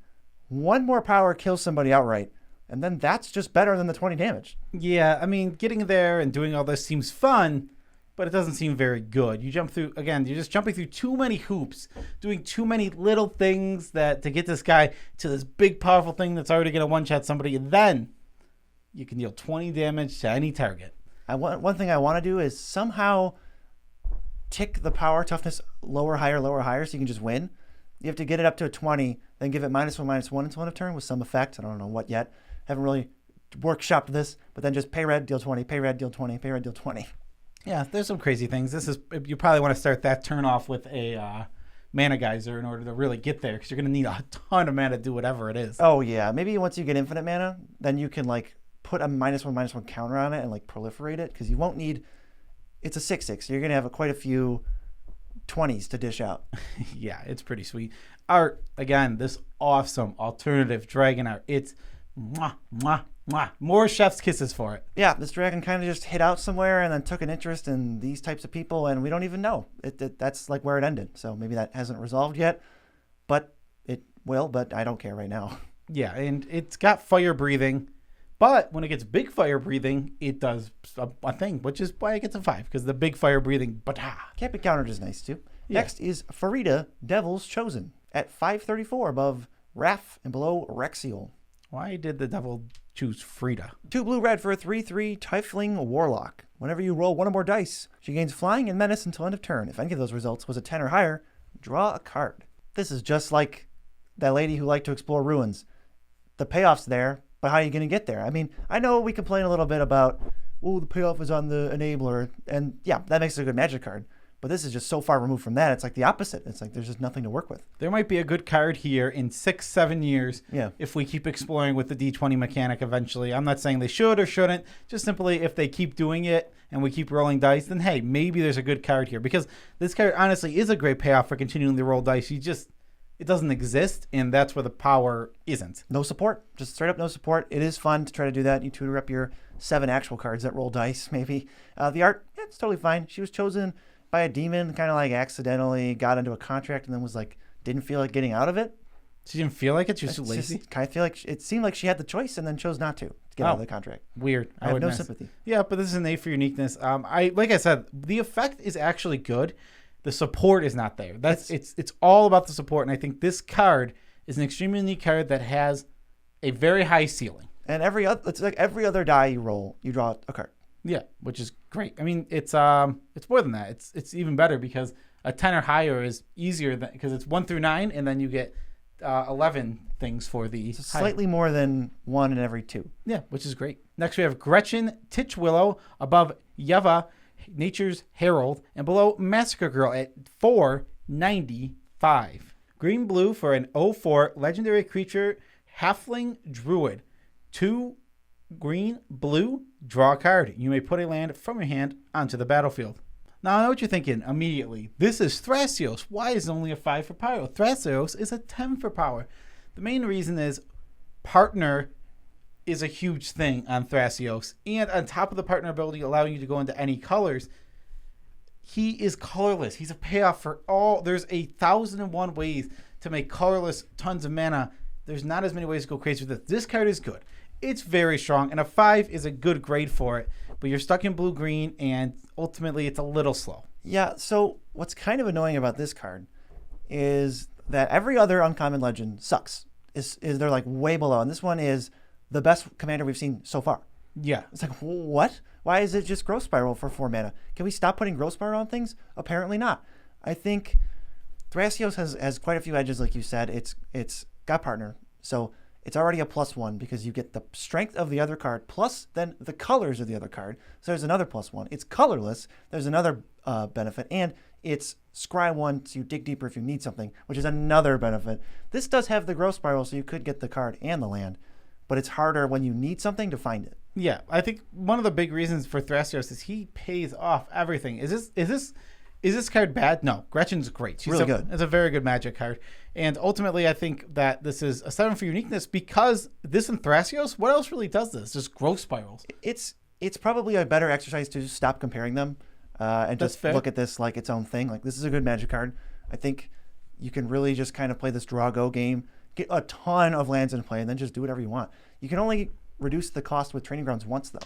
One more power kills somebody outright, and then that's just better than the 20 damage. Yeah, I mean, getting there and doing all this seems fun, but it doesn't seem very good. You're just jumping through too many hoops, doing too many little things to get this guy to this big, powerful thing that's already going to one-shot somebody, and then you can deal 20 damage to any target. One thing I want to do is somehow tick the power toughness lower, higher, so you can just win. You have to get it up to a 20, then give it -1/-1 until end of turn with some effect. I don't know what yet. Haven't really workshopped this, but then just pay red, deal 20, pay red, deal 20, pay red, deal 20. Yeah, there's some crazy things. You probably want to start that turn off with a mana geyser in order to really get there, because you're going to need a ton of mana to do whatever it is. Oh, yeah. Maybe once you get infinite mana, then you can like put a -1/-1 counter on it and like proliferate it, because you won't need... It's a 6/6, so you're going to have quite a few 20s to dish out. Yeah, it's pretty sweet. Art, again, this awesome alternative dragon art. It's mwah, mwah, mwah. More chef's kisses for it. Yeah, this dragon kind of just hit out somewhere and then took an interest in these types of people, and we don't even know. That's like where it ended. So maybe that hasn't resolved yet, but it will, but I don't care right now. Yeah, and it's got fire breathing, but when it gets big fire breathing, it does a thing, which is why it gets a 5, because the big fire breathing, Can't be countered is nice too. Yeah. Next is Farida, Devil's Chosen, at 534 above Raph and below Rexiol. Why did the devil choose Farida? 2 blue-red for a 3/3 Tiefling Warlock. Whenever you roll 1 or more dice, she gains flying and menace until end of turn. If any of those results was a 10 or higher, draw a card. This is just like that lady who liked to explore ruins. The payoff's there, but how are you going to get there? I mean, I know we complain a little bit about, the payoff is on the enabler, and yeah, that makes it a good magic card. But this is just so far removed from that. It's like the opposite. It's like there's just nothing to work with. There might be a good card here in 6-7 years Yeah. if we keep exploring with the D20 mechanic eventually. I'm not saying they should or shouldn't. Just simply if they keep doing it and we keep rolling dice, then hey, maybe there's a good card here. Because this card honestly is a great payoff for continuing to roll dice. It doesn't exist, and that's where the power isn't. No support. Just straight up no support. It is fun to try to do that. You tutor up your 7 actual cards that roll dice, maybe. The art, it's totally fine. She was chosen by a demon, kind of like accidentally got into a contract and then was like, didn't feel like getting out of it. She didn't feel like it? She was too lazy? Kind of feel like it seemed like she had the choice and then chose not to get out of the contract. Weird. I have no sympathy. Yeah, but this is an A for uniqueness. Like I said, the effect is actually good. The support is not there. It's all about the support, and I think this card is an extremely unique card that has a very high ceiling. And it's like every other die you roll, you draw a card. Yeah, which is great. I mean, it's more than that. It's even better because a 10 or higher is easier because it's 1 through 9, and then you get 11 things for the so slightly more than 1 in every 2. Yeah, which is great. Next we have Gretchen Titchwillow above Yeva, Nature's Herald, and below Massacre Girl at 495. Green blue for an 0/4 legendary creature, halfling druid. 2 green, blue, draw a card. You may put a land from your hand onto the battlefield. Now, I know what you're thinking immediately. This is Thracios. Why is it only a 5 for power? Thracios is a 10 for power. The main reason is partner is a huge thing on Thracios. And on top of the partner ability allowing you to go into any colors, he is colorless. He's a payoff for all. There's 1,001 ways to make colorless tons of mana. There's not as many ways to go crazy with this. This card is good. It's very strong, and a 5 is a good grade for it. But you're stuck in blue-green, and ultimately it's a little slow. Yeah, so what's kind of annoying about this card is that every other uncommon legend sucks. They're like way below, and this one is the best commander we've seen so far. Yeah. It's like, what? Why is it just Growth Spiral for 4 mana? Can we stop putting Growth Spiral on things? Apparently not. I think Thracios has quite a few edges, like you said. It's got partner, so it's already a +1 because you get the strength of the other card plus then the colors of the other card. So there's another +1. It's colorless. There's another benefit, and it's scry 1, so you dig deeper if you need something, which is another benefit. This does have the Growth Spiral, so you could get the card and the land, but it's harder when you need something to find it. Yeah, I think one of the big reasons for Thracios is he pays off everything. Is this card bad? No, Gretchen's great. She's really good. It's a very good Magic card, and ultimately, I think that this is a 7 for uniqueness because this and Thracios. What else really does this? Just Growth Spirals. It's probably a better exercise to just stop comparing them and That's just fair. look at this like its own thing. Like, this is a good Magic card. I think you can really just kind of play this draw-go game, get a ton of lands in play, and then just do whatever you want. You can only reduce the cost with Training Grounds once, though,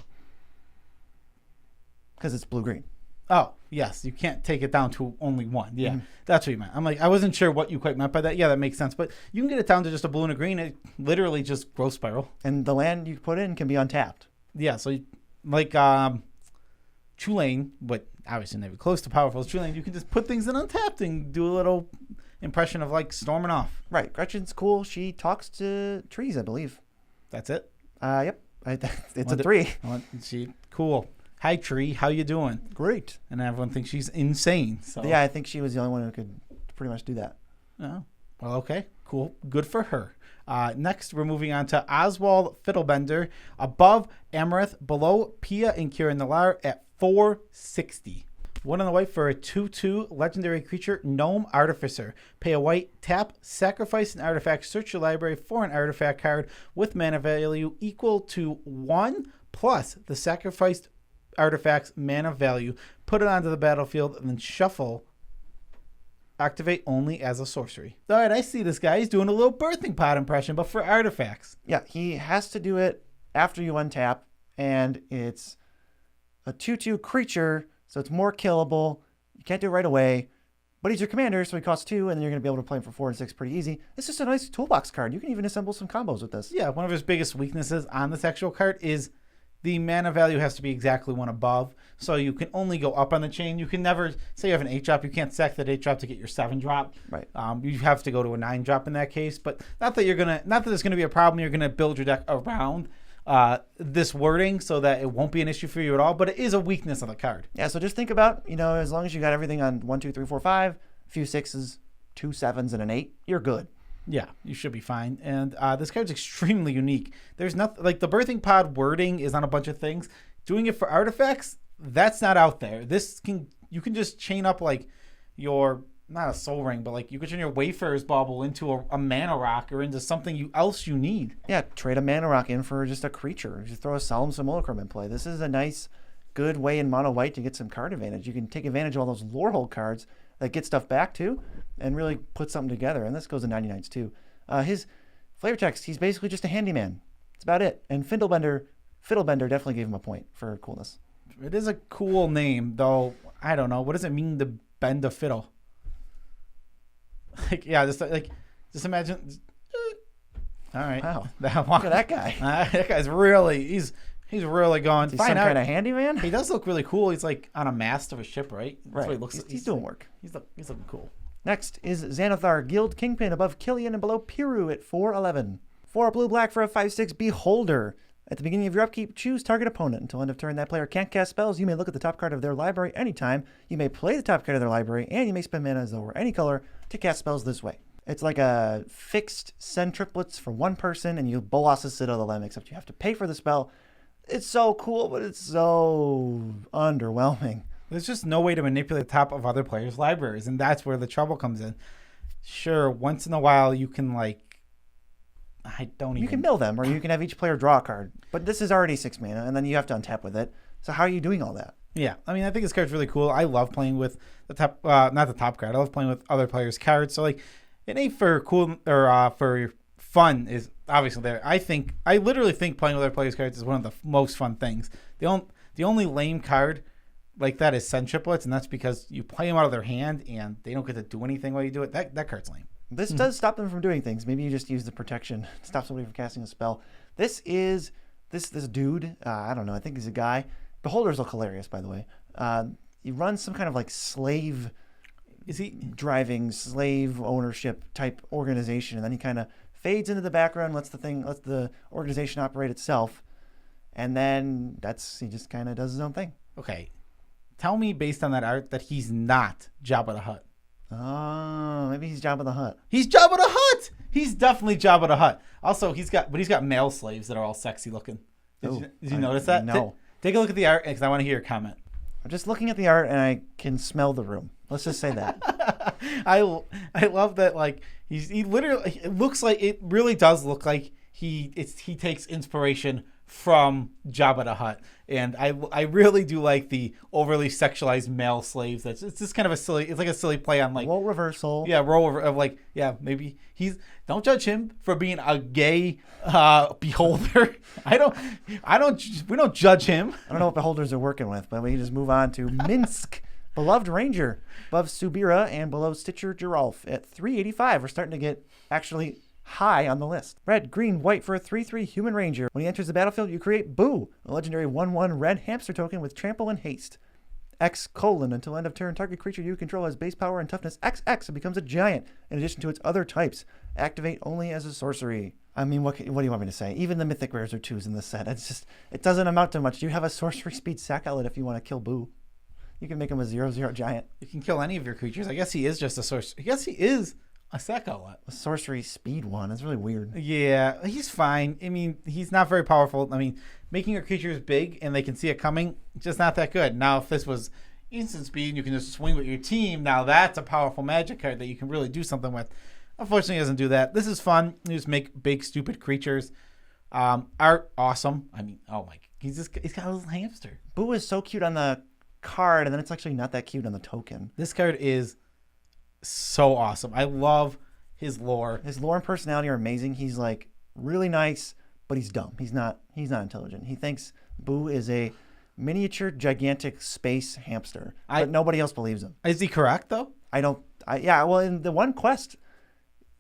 because it's blue-green. Oh, yes. You can't take it down to only one. Yeah, That's what you meant. I'm like, I wasn't sure what you quite meant by that. Yeah, that makes sense. But you can get it down to just a blue and a green. It literally just Growth Spiral. And the land you put in can be untapped. Yeah, so like Tulane, but obviously never close to powerful as Tulane, you can just put things in untapped and do a little impression of like storming off. Right. Gretchen's cool. She talks to trees, I believe. That's it. Yep. It's a 3. Cool. Hi, Tree. How you doing? Great. And everyone thinks she's insane. So. Yeah, I think she was the only one who could pretty much do that. Oh, well, okay. Cool. Good for her. Next, we're moving on to Olaf Fiddlebender. Above Imrith, below Pia and Kieran Nalar at 460. 1 on the white for a 2/2 legendary creature, Gnome Artificer. Pay a white, tap, sacrifice an artifact, search your library for an artifact card with mana value equal to 1 plus the sacrificed artifact's mana value. Put it onto the battlefield and then shuffle. Activate only as a sorcery. All right, I see this guy. He's doing a little birthing pod impression, but for artifacts. Yeah, he has to do it after you untap, and it's a 2/2 creature, so it's more killable. You can't do it right away, but he's your commander, so he costs 2, and then you're going to be able to play him for 4 and 6 pretty easy. It's just a nice toolbox card. You can even assemble some combos with this. Yeah, one of his biggest weaknesses on this actual card is the mana value has to be exactly 1 above, so you can only go up on the chain. You can never, say you have an 8-drop, you can't sack that 8-drop to get your 7-drop. Right. You have to go to a 9-drop in that case, but not that there's gonna be a problem. You're gonna build your deck around this wording so that it won't be an issue for you at all, but it is a weakness of the card. Yeah, so just think about, as long as you got everything on 1, 2, 3, 4, 5, a few 6s, 2 7s, and an 8, you're good. Yeah, you should be fine. And this card's extremely unique. There's nothing like the birthing pod wording is on a bunch of things. Doing it for artifacts, that's not out there. You can just chain up like your, not a soul ring, but like you could turn your Wayfarer's Bauble into a mana rock or into something else you need. Yeah, trade a mana rock in for just a creature. Just throw a Solemn Simulacrum in play. This is a nice, good way in mono white to get some card advantage. You can take advantage of all those Lorehold cards that get stuff back too, and really put something together. And this goes to 99s too. His flavor text, he's basically just a handyman. That's about it. And Fiddlebender definitely gave him a point for coolness. It is a cool name, though. I don't know. What does it mean to bend a fiddle? Like, yeah, just imagine. All right. Wow. Look at that guy. That guy's really, he's really going. He's some kind of handyman? He does look really cool. He's like on a mast of a ship, right? That's right. What he looks like. He's doing work. He's looking cool. Next is Xanathar Guild Kingpin above Killian and below Piru at 411. 4 blue-black for a 5/6 Beholder. At the beginning of your upkeep, choose target opponent. Until end of turn, that player can't cast spells. You may look at the top card of their library anytime. You may play the top card of their library, and you may spend mana as though were any color to cast spells this way. It's like a fixed send triplets for one person, and you bolas the Citadel of them, except you have to pay for the spell. It's so cool, but it's so underwhelming. There's just no way to manipulate the top of other players' libraries, and that's where the trouble comes in. Sure, once in a while you can You can mill them, or you can have each player draw a card. But this is already 6 mana, and then you have to untap with it. So how are you doing all that? Yeah, I mean, I think this card's really cool. I love playing with the top, not the top card. I love playing with other players' cards. So like, it ain't for cool or for fun is obviously there. I literally think playing with other players' cards is one of the most fun things. The only lame card like that is send triplets, and that's because you play them out of their hand and they don't get to do anything while you do it. That card's lame. This does stop them from doing things. Maybe you just use the protection to stop somebody from casting a spell. This is this dude. I don't know. I think he's a guy. Beholders look hilarious, by the way. He runs some kind of like slave, Is he driving slave ownership type organization, and then he kind of fades into the background, lets the organization operate itself, and then he just kind of does his own thing. okay? Tell me based on that art that he's not Jabba the Hutt. Oh, maybe he's Jabba the Hutt. He's Jabba the Hutt. He's definitely Jabba the Hutt. Also, he's got male slaves that are all sexy looking. Did you notice that? No. Take a look at the art because I want to hear your comment. I'm just looking at the art and I can smell the room. Let's just say that. I love that. Like he literally, it looks like, it really does look like he takes inspiration from Jabba the Hutt, and I really do like the overly sexualized male slaves. It's just kind of it's like a silly play on like Role reversal. Yeah, of like, yeah, maybe don't judge him for being a gay beholder. we don't judge him. I don't know what beholders are working with, but we can just move on to Minsk. Beloved Ranger, above Subira and below Stitcher Giralf at 385. We're starting to get actually high on the list. Red, green, white for a 3/3 human ranger. When he enters the battlefield, you create Boo, a legendary 1/1 red hamster token with trample and haste. X: until end of turn, target creature you control has base power and toughness XX and becomes a giant in addition to its other types. Activate only as a sorcery. I mean, what do you want me to say? Even the mythic rares are 2s in this set. It doesn't amount to much. You have a sorcery speed sack outlet if you want to kill Boo. You can make him a 0/0 giant. You can kill any of your creatures. I guess he is just a source. I guess he is a sack outlet. A sorcery speed one. That's really weird. Yeah, he's fine. I mean, he's not very powerful. I mean, making your creatures big and they can see it coming, just not that good. Now, if this was instant speed and you can just swing with your team, now that's a powerful magic card that you can really do something with. Unfortunately, he doesn't do that. This is fun. You just make big, stupid creatures. Art, awesome. I mean, oh my, he's got a little hamster. Boo is so cute on the card, and then it's actually not that cute on the token. This card is so awesome. I love his lore. His lore and personality are amazing. He's like really nice, but he's dumb. He's not intelligent. He thinks Boo is a miniature, gigantic space hamster, but nobody else believes him. Is he correct though? Well, in the one quest,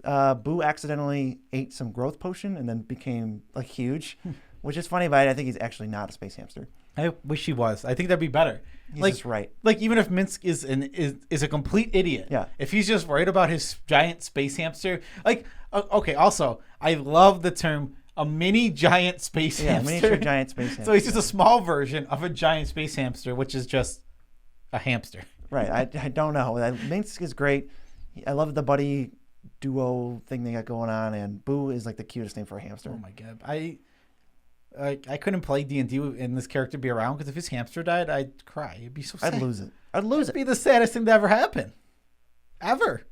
Boo accidentally ate some growth potion and then became like huge, which is funny, but I think he's actually not a space hamster. I wish he was. I think that'd be better. He's just right. Like even if Minsk is a complete idiot. Yeah. If he's just right about his giant space hamster, like okay. Also, I love the term a mini giant space hamster. Miniature giant space hamster. So he's just a small version of a giant space hamster, which is just a hamster. Right. I don't know. Minsk is great. I love the buddy duo thing they got going on, and Boo is like the cutest name for a hamster. Oh my god. I couldn't play D&D and this character be around because if his hamster died, I'd cry. It'd be so sad. I'd lose it. It'd be the saddest thing to ever happen. Ever.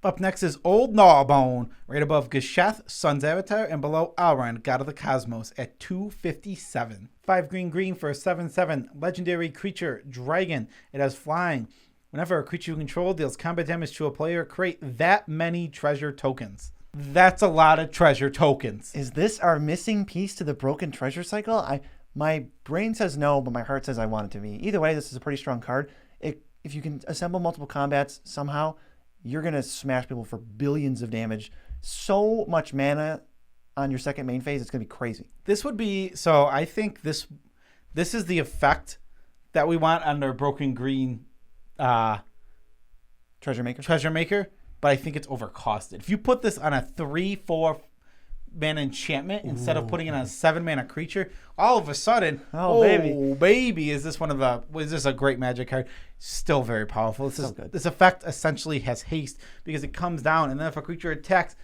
Up next is Old Gnawbone, right above Geshath, Sun's Avatar, and below Alran, God of the Cosmos, at 257. 5 green for a 7/7 legendary creature, Dragon. It has flying. Whenever a creature you control deals combat damage to a player, create that many treasure tokens. That's a lot of treasure tokens. Is this our missing piece to the broken treasure cycle? My brain says no, but my heart says I want it to be. Either way, this is a pretty strong card. If you can assemble multiple combats somehow, you're going to smash people for billions of damage. So much mana on your second main phase, it's going to be crazy. This would be, so I think this is the effect that we want on our broken green Treasure Maker. But I think it's overcosted. If you put this on a 3/4 mana enchantment instead of putting it on a 7 mana creature, all of a sudden, baby, is this a great magic card? Still very powerful. This effect essentially has haste because it comes down, and then if a creature attacks,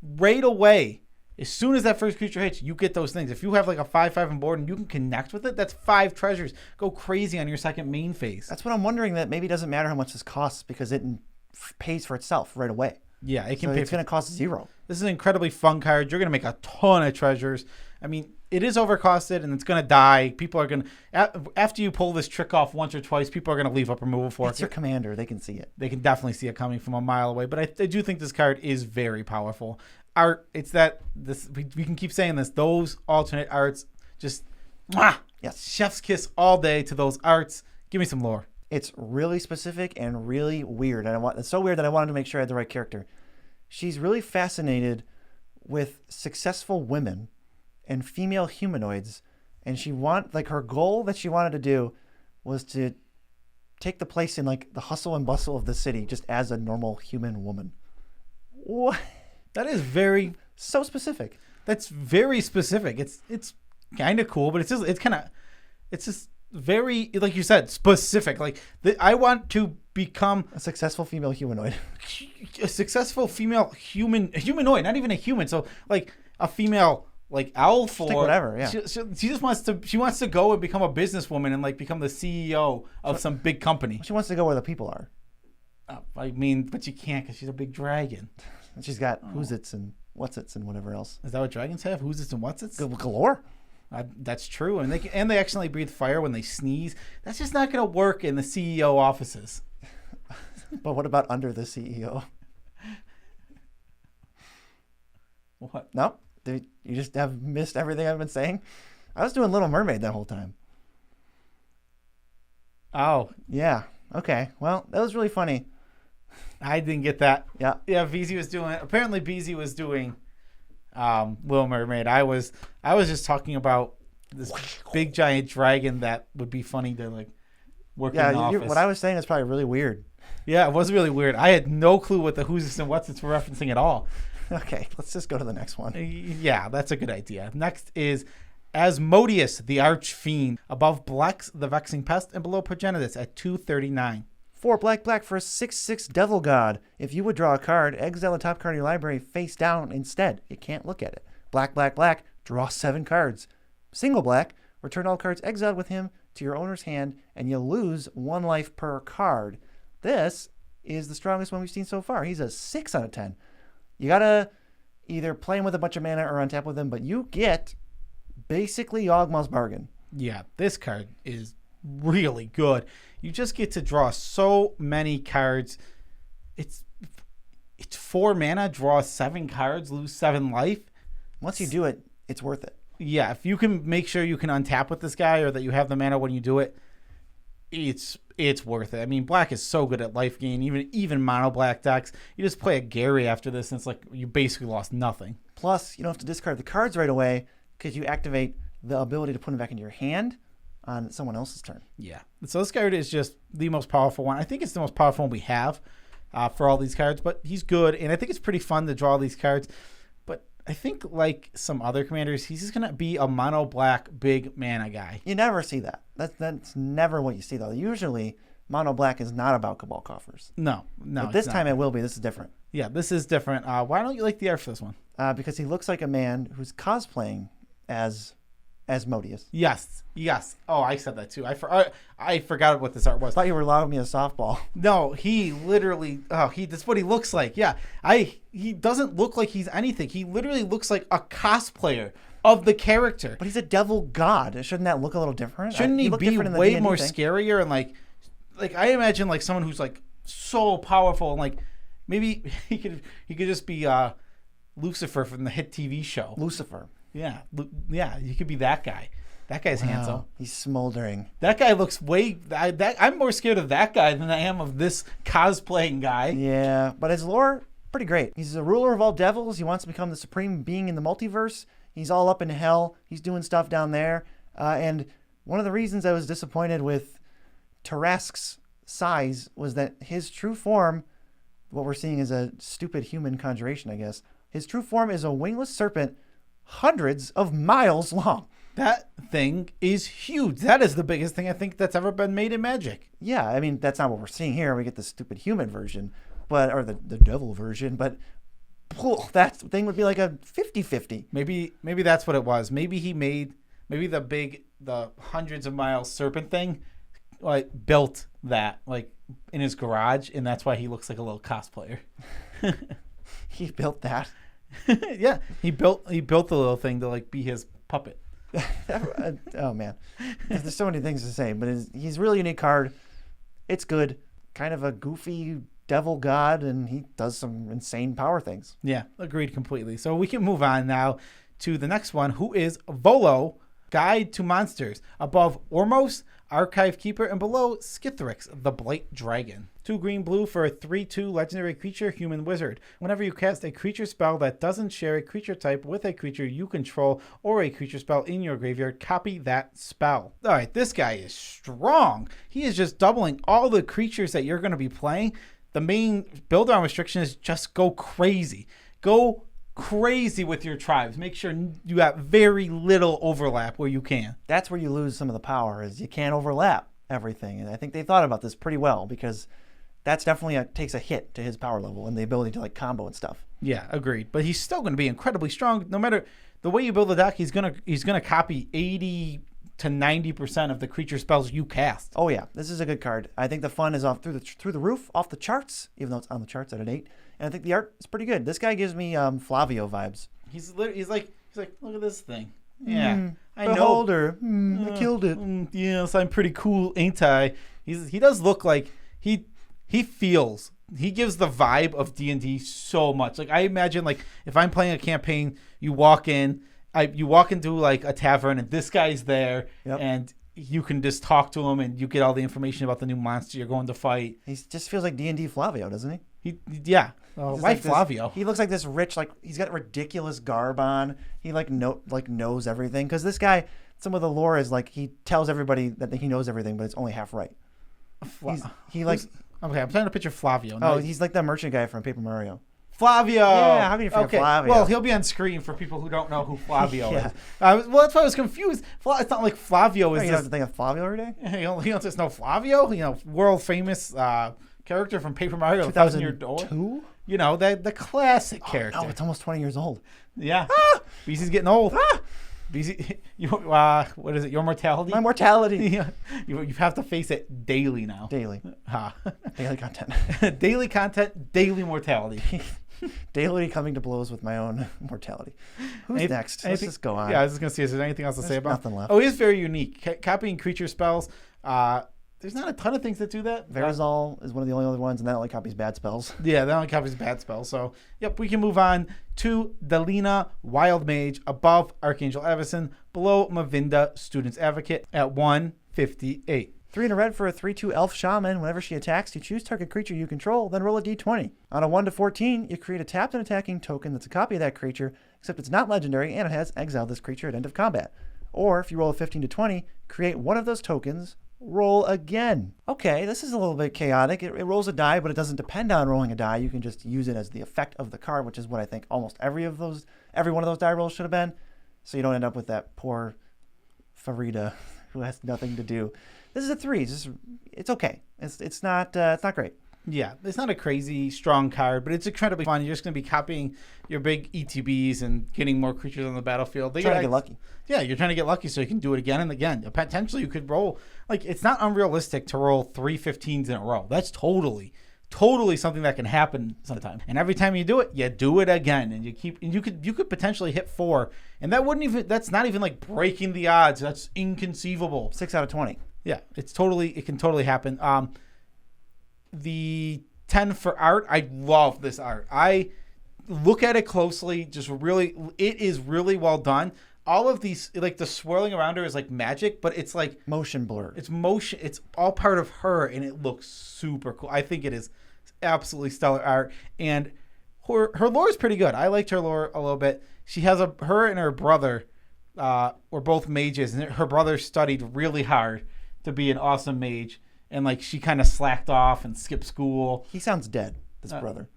right away As soon as that first creature hits, you get those things. If you have like a 5/5 on board and you can connect with it, that's 5 treasures. Go crazy on your second main phase. That's what I'm wondering. That maybe doesn't matter how much this costs because it pays for itself right away. Yeah, it can So pay. it's going to cost 0. This is an incredibly fun card. You're going to make a ton of treasures. I mean, it is overcosted and it's going to die. People are going to, after you pull this trick off once or twice, people are going to leave up removal for It's your commander. They can see it. They can definitely see it coming from a mile away. But I do think this card is very powerful. We can keep saying this. Those alternate arts, just Yes. chef's kiss all day to those arts. Give me some lore. It's really specific and really weird. And it's so weird that I wanted to make sure I had the right character. She's really fascinated with successful women and female humanoids. And her goal that she wanted to do was to take the place in like the hustle and bustle of the city just as a normal human woman. What? That is very So specific. That's very specific. It's kind of cool, but it's just very, like you said, specific. Like I want to become A successful female humanoid. a successful female humanoid, not even a human. So like a female like elf or whatever. Yeah. She just wants to go and become a businesswoman and like become the CEO of some big company. She wants to go where the people are. I mean, but you can't because she's a big dragon. And she's got who's-its and what's-its and whatever else. Is that what dragons have? Who's its and what's its? Galore. That's true, and they actually breathe fire when they sneeze. That's just not going to work in the CEO offices. But what about under the CEO? What? No? You just have missed everything I've been saying? I was doing Little Mermaid that whole time. Oh, Yeah. Okay. Well, that was really funny. I didn't get that. Yeah. Yeah, apparently BZ was doing Little Mermaid. I was just talking about this big giant dragon that would be funny to like work in the office. What I was saying is probably really weird. Yeah, it was really weird. I had no clue what the who's this and what's it's were referencing at all. Okay, let's just go to the next one. Yeah, that's a good idea. Next is Asmodius, the Archfiend. Above Blex, the Vexing Pest, and below Progenitus at 239. 4 black for a 6/6 Devil God. If you would draw a card, exile the top card of your library face down instead. You can't look at it. Black, draw 7 cards. Single black, return all cards exiled with him to your owner's hand, and you lose 1 life per card. This is the strongest one we've seen so far. He's a 6 out of 10. You gotta either play him with a bunch of mana or untap with him, but you get basically Yawgmoth's Bargain. Yeah, this card is really good. You just get to draw so many cards. It's 4 mana, draw 7 cards, lose 7 life. Once you do it, it's worth it. Yeah, if you can make sure you can untap with this guy or that you have the mana when you do it, it's worth it. I mean, black is so good at life gain, even mono black decks. You just play a Gary after this, and it's like you basically lost nothing. Plus, you don't have to discard the cards right away because you activate the ability to put them back into your hand on someone else's turn. Yeah. So this card is just the most powerful one. I think it's the most powerful one we have for all these cards, but he's good, and I think it's pretty fun to draw these cards. But I think, like some other commanders, he's just going to be a mono black big mana guy. You never see that. That's never what you see, though. Usually, mono black is not about Cabal Coffers. No. But this time it will be. This is different. Yeah, this is different. Why don't you like the art for this one? Because he looks like a man who's cosplaying as Asmodius. Yes. Oh, I said that too. I forgot what this art was. I thought you were allowing me a softball. No, he literally. That's what he looks like. Yeah, he doesn't look like he's anything. He literally looks like a cosplayer of the character. But he's a devil god. Shouldn't that look a little different? Shouldn't he be way more scarier and like I imagine like someone who's like so powerful and like maybe he could just be Lucifer from the hit TV show. Lucifer. Yeah, you could be that guy. That guy's handsome. He's smoldering. That guy looks I'm more scared of that guy than I am of this cosplaying guy. Yeah, but his lore, pretty great. He's a ruler of all devils. He wants to become the supreme being in the multiverse. He's all up in hell. He's doing stuff down there. And one of the reasons I was disappointed with Tarrasque's size was that his true form, what we're seeing is a stupid human conjuration, I guess. His true form is a wingless serpent hundreds of miles long. That thing is huge. That is the biggest thing I think that's ever been made in Magic. Yeah, I mean, that's not what we're seeing here. We get the stupid human version, or the devil version, but that thing would be like a 50-50. Maybe that's what it was. Maybe the hundreds of miles serpent thing, like built that like in his garage, and that's why he looks like a little cosplayer. He built that. Yeah, he built the little thing to like be his puppet. Oh man, there's so many things to say, but he's a really unique card. It's good, kind of a goofy devil god, and he does some insane power things. Yeah, agreed completely. So we can move on now to the next one, who is Volo, Guide to Monsters. Above Ormos, Archive Keeper, and below Skithrix, the Blight Dragon. 2 green-blue for a 3/2 legendary creature, human wizard. Whenever you cast a creature spell that doesn't share a creature type with a creature you control or a creature spell in your graveyard, copy that spell. All right, this guy is strong. He is just doubling all the creatures that you're going to be playing. The main build-on restriction is just go crazy. Go crazy with your tribes. Make sure you have very little overlap where you can. That's where you lose some of the power, is you can't overlap everything. And I think they thought about this pretty well, because that's definitely takes a hit to his power level and the ability to like combo and stuff. Yeah, agreed. But he's still going to be incredibly strong. No matter the way you build the deck, he's gonna copy 80 to 90% of the creature spells you cast. Oh yeah, this is a good card. I think the fun is off through the roof, off the charts, even though it's on the charts at an 8. And I think the art is pretty good. This guy gives me Flavio vibes. He's like, look at this thing. Yeah, I know. Beholder, I killed it. Yes, I'm pretty cool, ain't I? He does look like he feels. He gives the vibe of D&D so much. Like I imagine, like if I'm playing a campaign, you walk into like a tavern and this guy's there, and you can just talk to him and you get all the information about the new monster you're going to fight. He just feels like D&D Flavio, doesn't he? Yeah. Why like Flavio? He looks like this rich, like he's got ridiculous garb on. He knows everything, because this guy, some of the lore is like he tells everybody that he knows everything, but it's only half right. Okay, I'm trying to picture Flavio. Oh, he's like the merchant guy from Paper Mario. Flavio. Yeah, how can you forget Flavio? Well, he'll be on screen for people who don't know who Flavio is. Well, that's why I was confused. It's not like Flavio is. You have to think of Flavio every day. You don't just know Flavio. World famous character from Paper Mario, 1000-Year Door. 2002. The classic character. No, it's almost 20 years old. Yeah. BC's getting old. BC, what is it? Your mortality? My mortality. Yeah. You have to face it daily now. Daily. Daily content. Daily content, daily mortality. Daily coming to blows with my own mortality. Who's next? Let's just go on. Yeah, I was just going to see, is there anything else to say about nothing left. Oh, he is very unique. Copying creature spells. There's not a ton of things that do that. Verizol is one of the only other ones, and that only copies bad spells. Yeah, that only copies bad spells. So, yep, we can move on to Delena, Wild Mage, above Archangel Avacyn, below Mavinda, Student's Advocate, at 158. 3 in a red for a 3/2 elf shaman. Whenever she attacks, you choose target creature you control, then roll a d20. On a 1 to 14, you create a tapped and attacking token that's a copy of that creature, except it's not legendary and it has exile this creature at end of combat. Or if you roll a 15 to 20, create one of those tokens, roll again. Okay, this is a little bit chaotic. It rolls a die, but it doesn't depend on rolling a die. You can just use it as the effect of the card, which is what I think almost every one of those die rolls should have been. So you don't end up with that poor Farida who has nothing to do. This is a 3. It's okay. It's not great. Yeah, it's not a crazy strong card, but it's incredibly fun. You're just going to be copying your big ETBs and getting more creatures on the battlefield. Trying to get lucky. Yeah, you're trying to get lucky so you can do it again and again. Potentially, you could roll. Like, it's not unrealistic to roll 3 15s in a row. That's totally something that can happen sometime. And every time you do it again, and you could potentially hit 4, and that's not even like breaking the odds. That's inconceivable. 6 out of 20. Yeah, it can totally happen. The 10 for art, I love this art. I look at it closely, it is really well done. All of these, like the swirling around her is like magic, but it's like motion blur. It's all part of her, and it looks super cool. I think it is absolutely stellar art, and her lore is pretty good. I liked her lore a little bit. She has her and her brother were both mages, and her brother studied really hard to be an awesome mage. And like she kind of slacked off and skipped school. He sounds dead, this brother.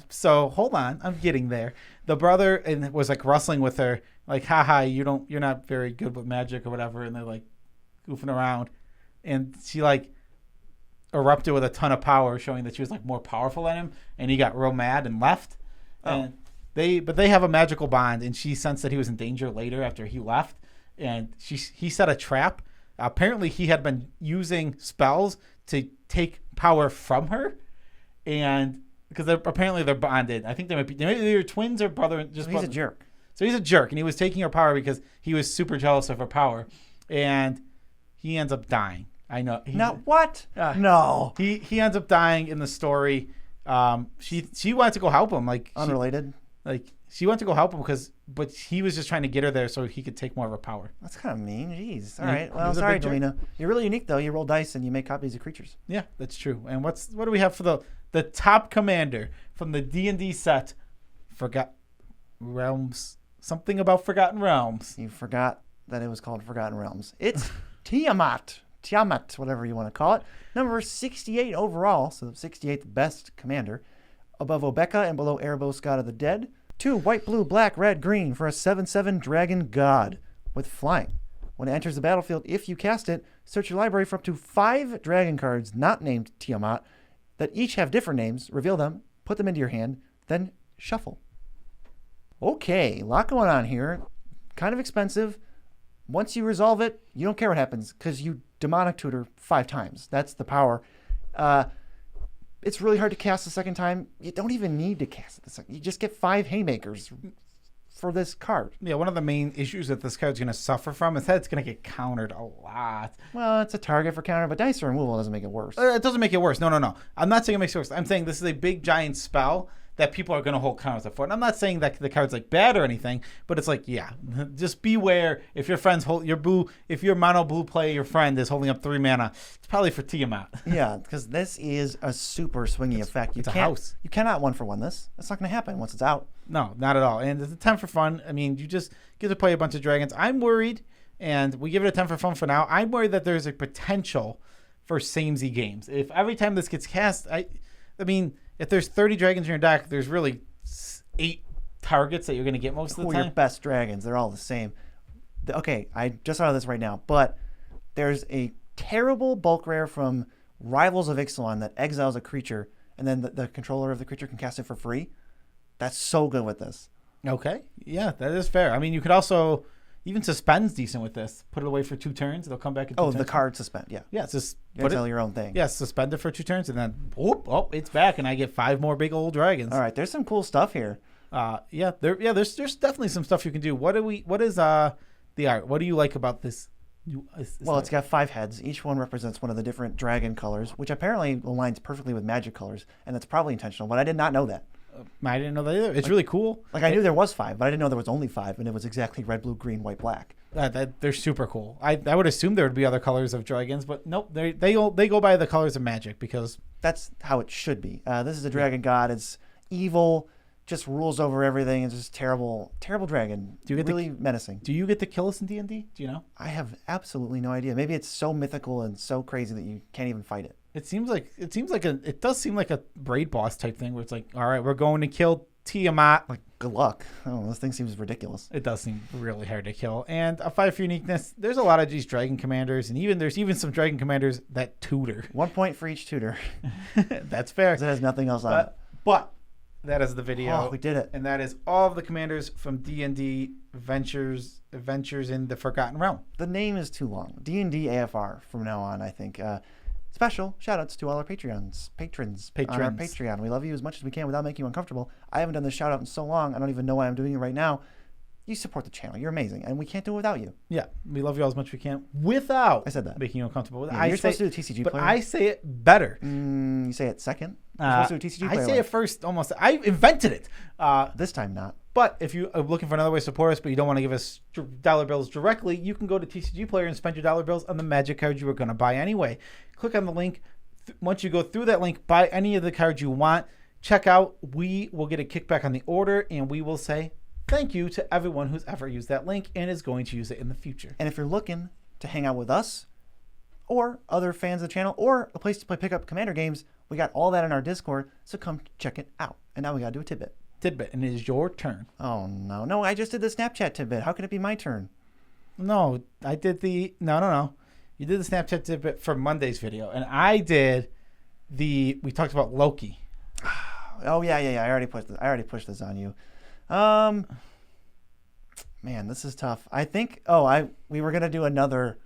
So hold on, I'm getting there. The brother was like wrestling with her, like, haha, you're not very good with magic or whatever. And they're like goofing around, and she like erupted with a ton of power, showing that she was like more powerful than him. And he got real mad and left. And they have a magical bond, and she sensed that he was in danger later after he left, and he set a trap. Apparently, he had been using spells to take power from her, and because apparently they're bonded. I think they might be either twins or brother. Just he's a jerk. So he's a jerk, and he was taking her power because he was super jealous of her power, and he ends up dying. I know. What? No. He ends up dying in the story. She wanted to go help him, unrelated. She went to go help him but he was just trying to get her there so he could take more of her power. That's kind of mean. Jeez. All right. Well, sorry, Delena. You're really unique though. You roll dice and you make copies of creatures. Yeah, that's true. And what do we have for the top commander from the D&D set? Forgot Realms. Something about Forgotten Realms. You forgot that it was called Forgotten Realms. It's Tiamat, whatever you want to call it. Number 68 overall, so 68th best commander. Above Obeka and below Erebos, God of the Dead. 2 white, blue, black, red, green for a 7/7 dragon god with flying. When it enters the battlefield, if you cast it, search your library for up to 5 dragon cards not named Tiamat that each have different names. Reveal them, put them into your hand, then shuffle. Okay, a lot going on here. Kind of expensive. Once you resolve it, you don't care what happens because you demonic tutor 5 times. That's the power. It's really hard to cast the second time. You don't even need to cast it the second. You just get 5 haymakers for this card. Yeah, one of the main issues that this card's going to suffer from is that it's going to get countered a lot. Well, it's a target for counter, but dice removal doesn't make it worse. It doesn't make it worse. No. I'm not saying it makes it worse. I'm saying this is a big, giant spell that people are going to hold counters up for. And I'm not saying that the card's bad or anything, but it's just beware if your friends hold if your mono blue player, your friend is holding up 3 mana, it's probably for Tiamat. Yeah, because this is a super swingy effect. It's a house. You cannot 1-for-1 this. That's not going to happen once it's out. No, not at all. And it's a 10 for fun. I mean, you just get to play a bunch of dragons. I'm worried, and we give it a 10 for fun for now. I'm worried that there's a potential for samey games. If every time this gets cast, I mean, if there's 30 dragons in your deck, there's really 8 targets that you're going to get most of the time. Your best dragons. They're all the same. Okay, I just saw this right now, but there's a terrible bulk rare from Rivals of Ixalan that exiles a creature, and then the controller of the creature can cast it for free. That's so good with this. Okay. Yeah, that is fair. I mean, you could also... Even suspend's decent with this. Put it away for 2 turns. It'll come back in 2 turns. Oh, the card suspend. Yeah. Yeah, it's just tell your own thing. Yeah, suspend it for 2 turns, and then it's back, and I get 5 more big old dragons. All right, there's some cool stuff here. There's definitely some stuff you can do. What is the art? What do you like about this? It's got 5 heads. Each one represents one of the different dragon colors, which apparently aligns perfectly with magic colors, and it's probably intentional. But I did not know that. I didn't know that either. It's really cool. I knew there was 5, but I didn't know there was only 5, and it was exactly red, blue, green, white, black. They're super cool. I would assume there would be other colors of dragons, but nope. They go by the colors of magic because that's how it should be. This is a dragon god. It's evil, just rules over everything. It's just terrible dragon. Really menacing. Do you get to kill us in D&D? Do you know? I have absolutely no idea. Maybe it's so mythical and so crazy that you can't even fight it. It does seem like a raid boss type thing where it's like, all right, we're going to kill Tiamat. Good luck. Oh, this thing seems ridiculous. It does seem really hard to kill. And a 5 for uniqueness. There's a lot of these dragon commanders, and there's some dragon commanders that tutor. 1 point for each tutor. That's fair. Because it has nothing else on it. But that is the video. Oh, we did it. And that is all of the commanders from D&D Adventures in the Forgotten Realm. The name is too long. D&D AFR from now on, I think. Special shout-outs to all our patrons on our Patreon. We love you as much as we can without making you uncomfortable. I haven't done this shout-out in so long, I don't even know why I'm doing it right now. You support the channel. You're amazing, and we can't do it without you. Yeah, we love you all as much as we can without I said that. making you uncomfortable. Yeah, you're supposed to do a TCG but player. I say it better. You say it second? You're supposed to do a TCG player. I say it first almost. I invented it. This time not. But if you are looking for another way to support us, but you don't want to give us dollar bills directly, you can go to TCG Player and spend your dollar bills on the magic cards you were going to buy anyway. Click on the link. Once you go through that link, buy any of the cards you want. Check out. We will get a kickback on the order, and we will say thank you to everyone who's ever used that link and is going to use it in the future. And if you're looking to hang out with us or other fans of the channel or a place to play pickup commander games, we got all that in our Discord, so come check it out. And now we got to do a tidbit. And it is your turn. Oh, no, I just did the Snapchat tidbit. How can it be my turn? No, I did No. You did the Snapchat tidbit for Monday's video, and I did we talked about Loki. Oh, yeah. I already pushed this on you. Man, this is tough. I think. We were gonna do another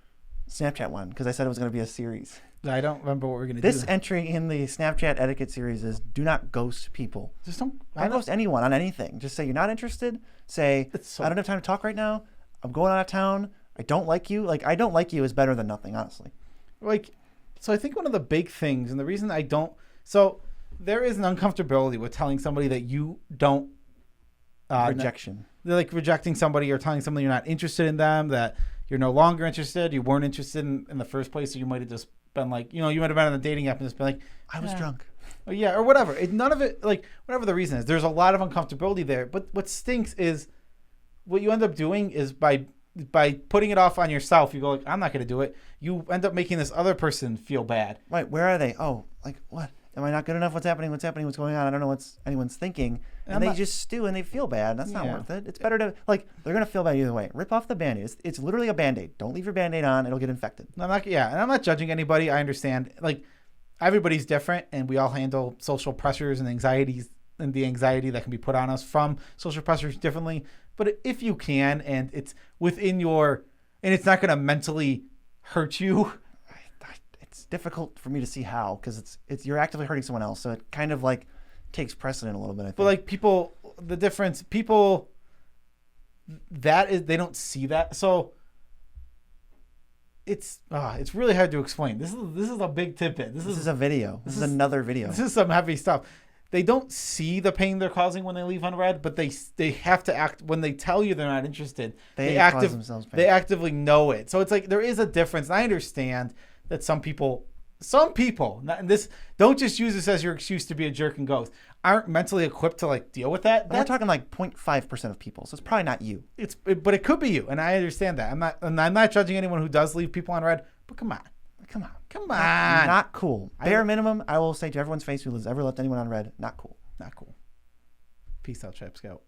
Snapchat one because I said it was gonna be a series. I don't remember what we're gonna do. This entry in the Snapchat etiquette series is: do not ghost people. Just don't Ghost anyone on anything. Just say you're not interested. Say I don't have time to talk right now. I'm going out of town. I don't like you. Like, I don't like you is better than nothing, honestly. Like, so I think one of the big things, and the reason I don't, so there is an uncomfortability with telling somebody that you don't. Rejection. They're like rejecting somebody or telling somebody you're not interested in them, that you're no longer interested, you weren't interested in the first place, so you might have just been like, you might have been on the dating app and just been like, I was drunk. Oh, yeah, or whatever. None of it, like, whatever the reason is, there's a lot of uncomfortability there. But what stinks is what you end up doing is by putting it off on yourself, you go like, I'm not going to do it. You end up making this other person feel bad. Right, where are they? Oh, like, what? Am I not good enough? What's happening? What's going on? I don't know what anyone's thinking. And they just stew and they feel bad. That's not worth it. It's better to, like, they're going to feel bad either way. Rip off the Band-Aid. It's literally a Band-Aid. Don't leave your Band-Aid on. It'll get infected. And I'm not judging anybody. I understand. Like, everybody's different, and we all handle social pressures and anxieties and the anxiety that can be put on us from social pressures differently. But if you can, and it's within your, and it's not going to mentally hurt you. It's difficult for me to see how, because it's you're actively hurting someone else, so it kind of like takes precedent a little bit, I think. But like they don't see that, so it's really hard to explain. This is a big tidbit. This is a video. This is another video. This is some heavy stuff. They don't see the pain they're causing when they leave unread, but they have to act when they tell you they're not interested. They actively know it. So it's like there is a difference. And I understand that some people, and this, don't just use this as your excuse to be a jerk and ghost, aren't mentally equipped to like deal with that. We're talking like 0.5% of people, so it's probably not you. But it could be you, and I understand that. I'm not judging anyone who does leave people on red. But come on. Not cool. Bare minimum, I will say to everyone's face who has ever left anyone on red, not cool. Not cool. Peace out, Trap Scout.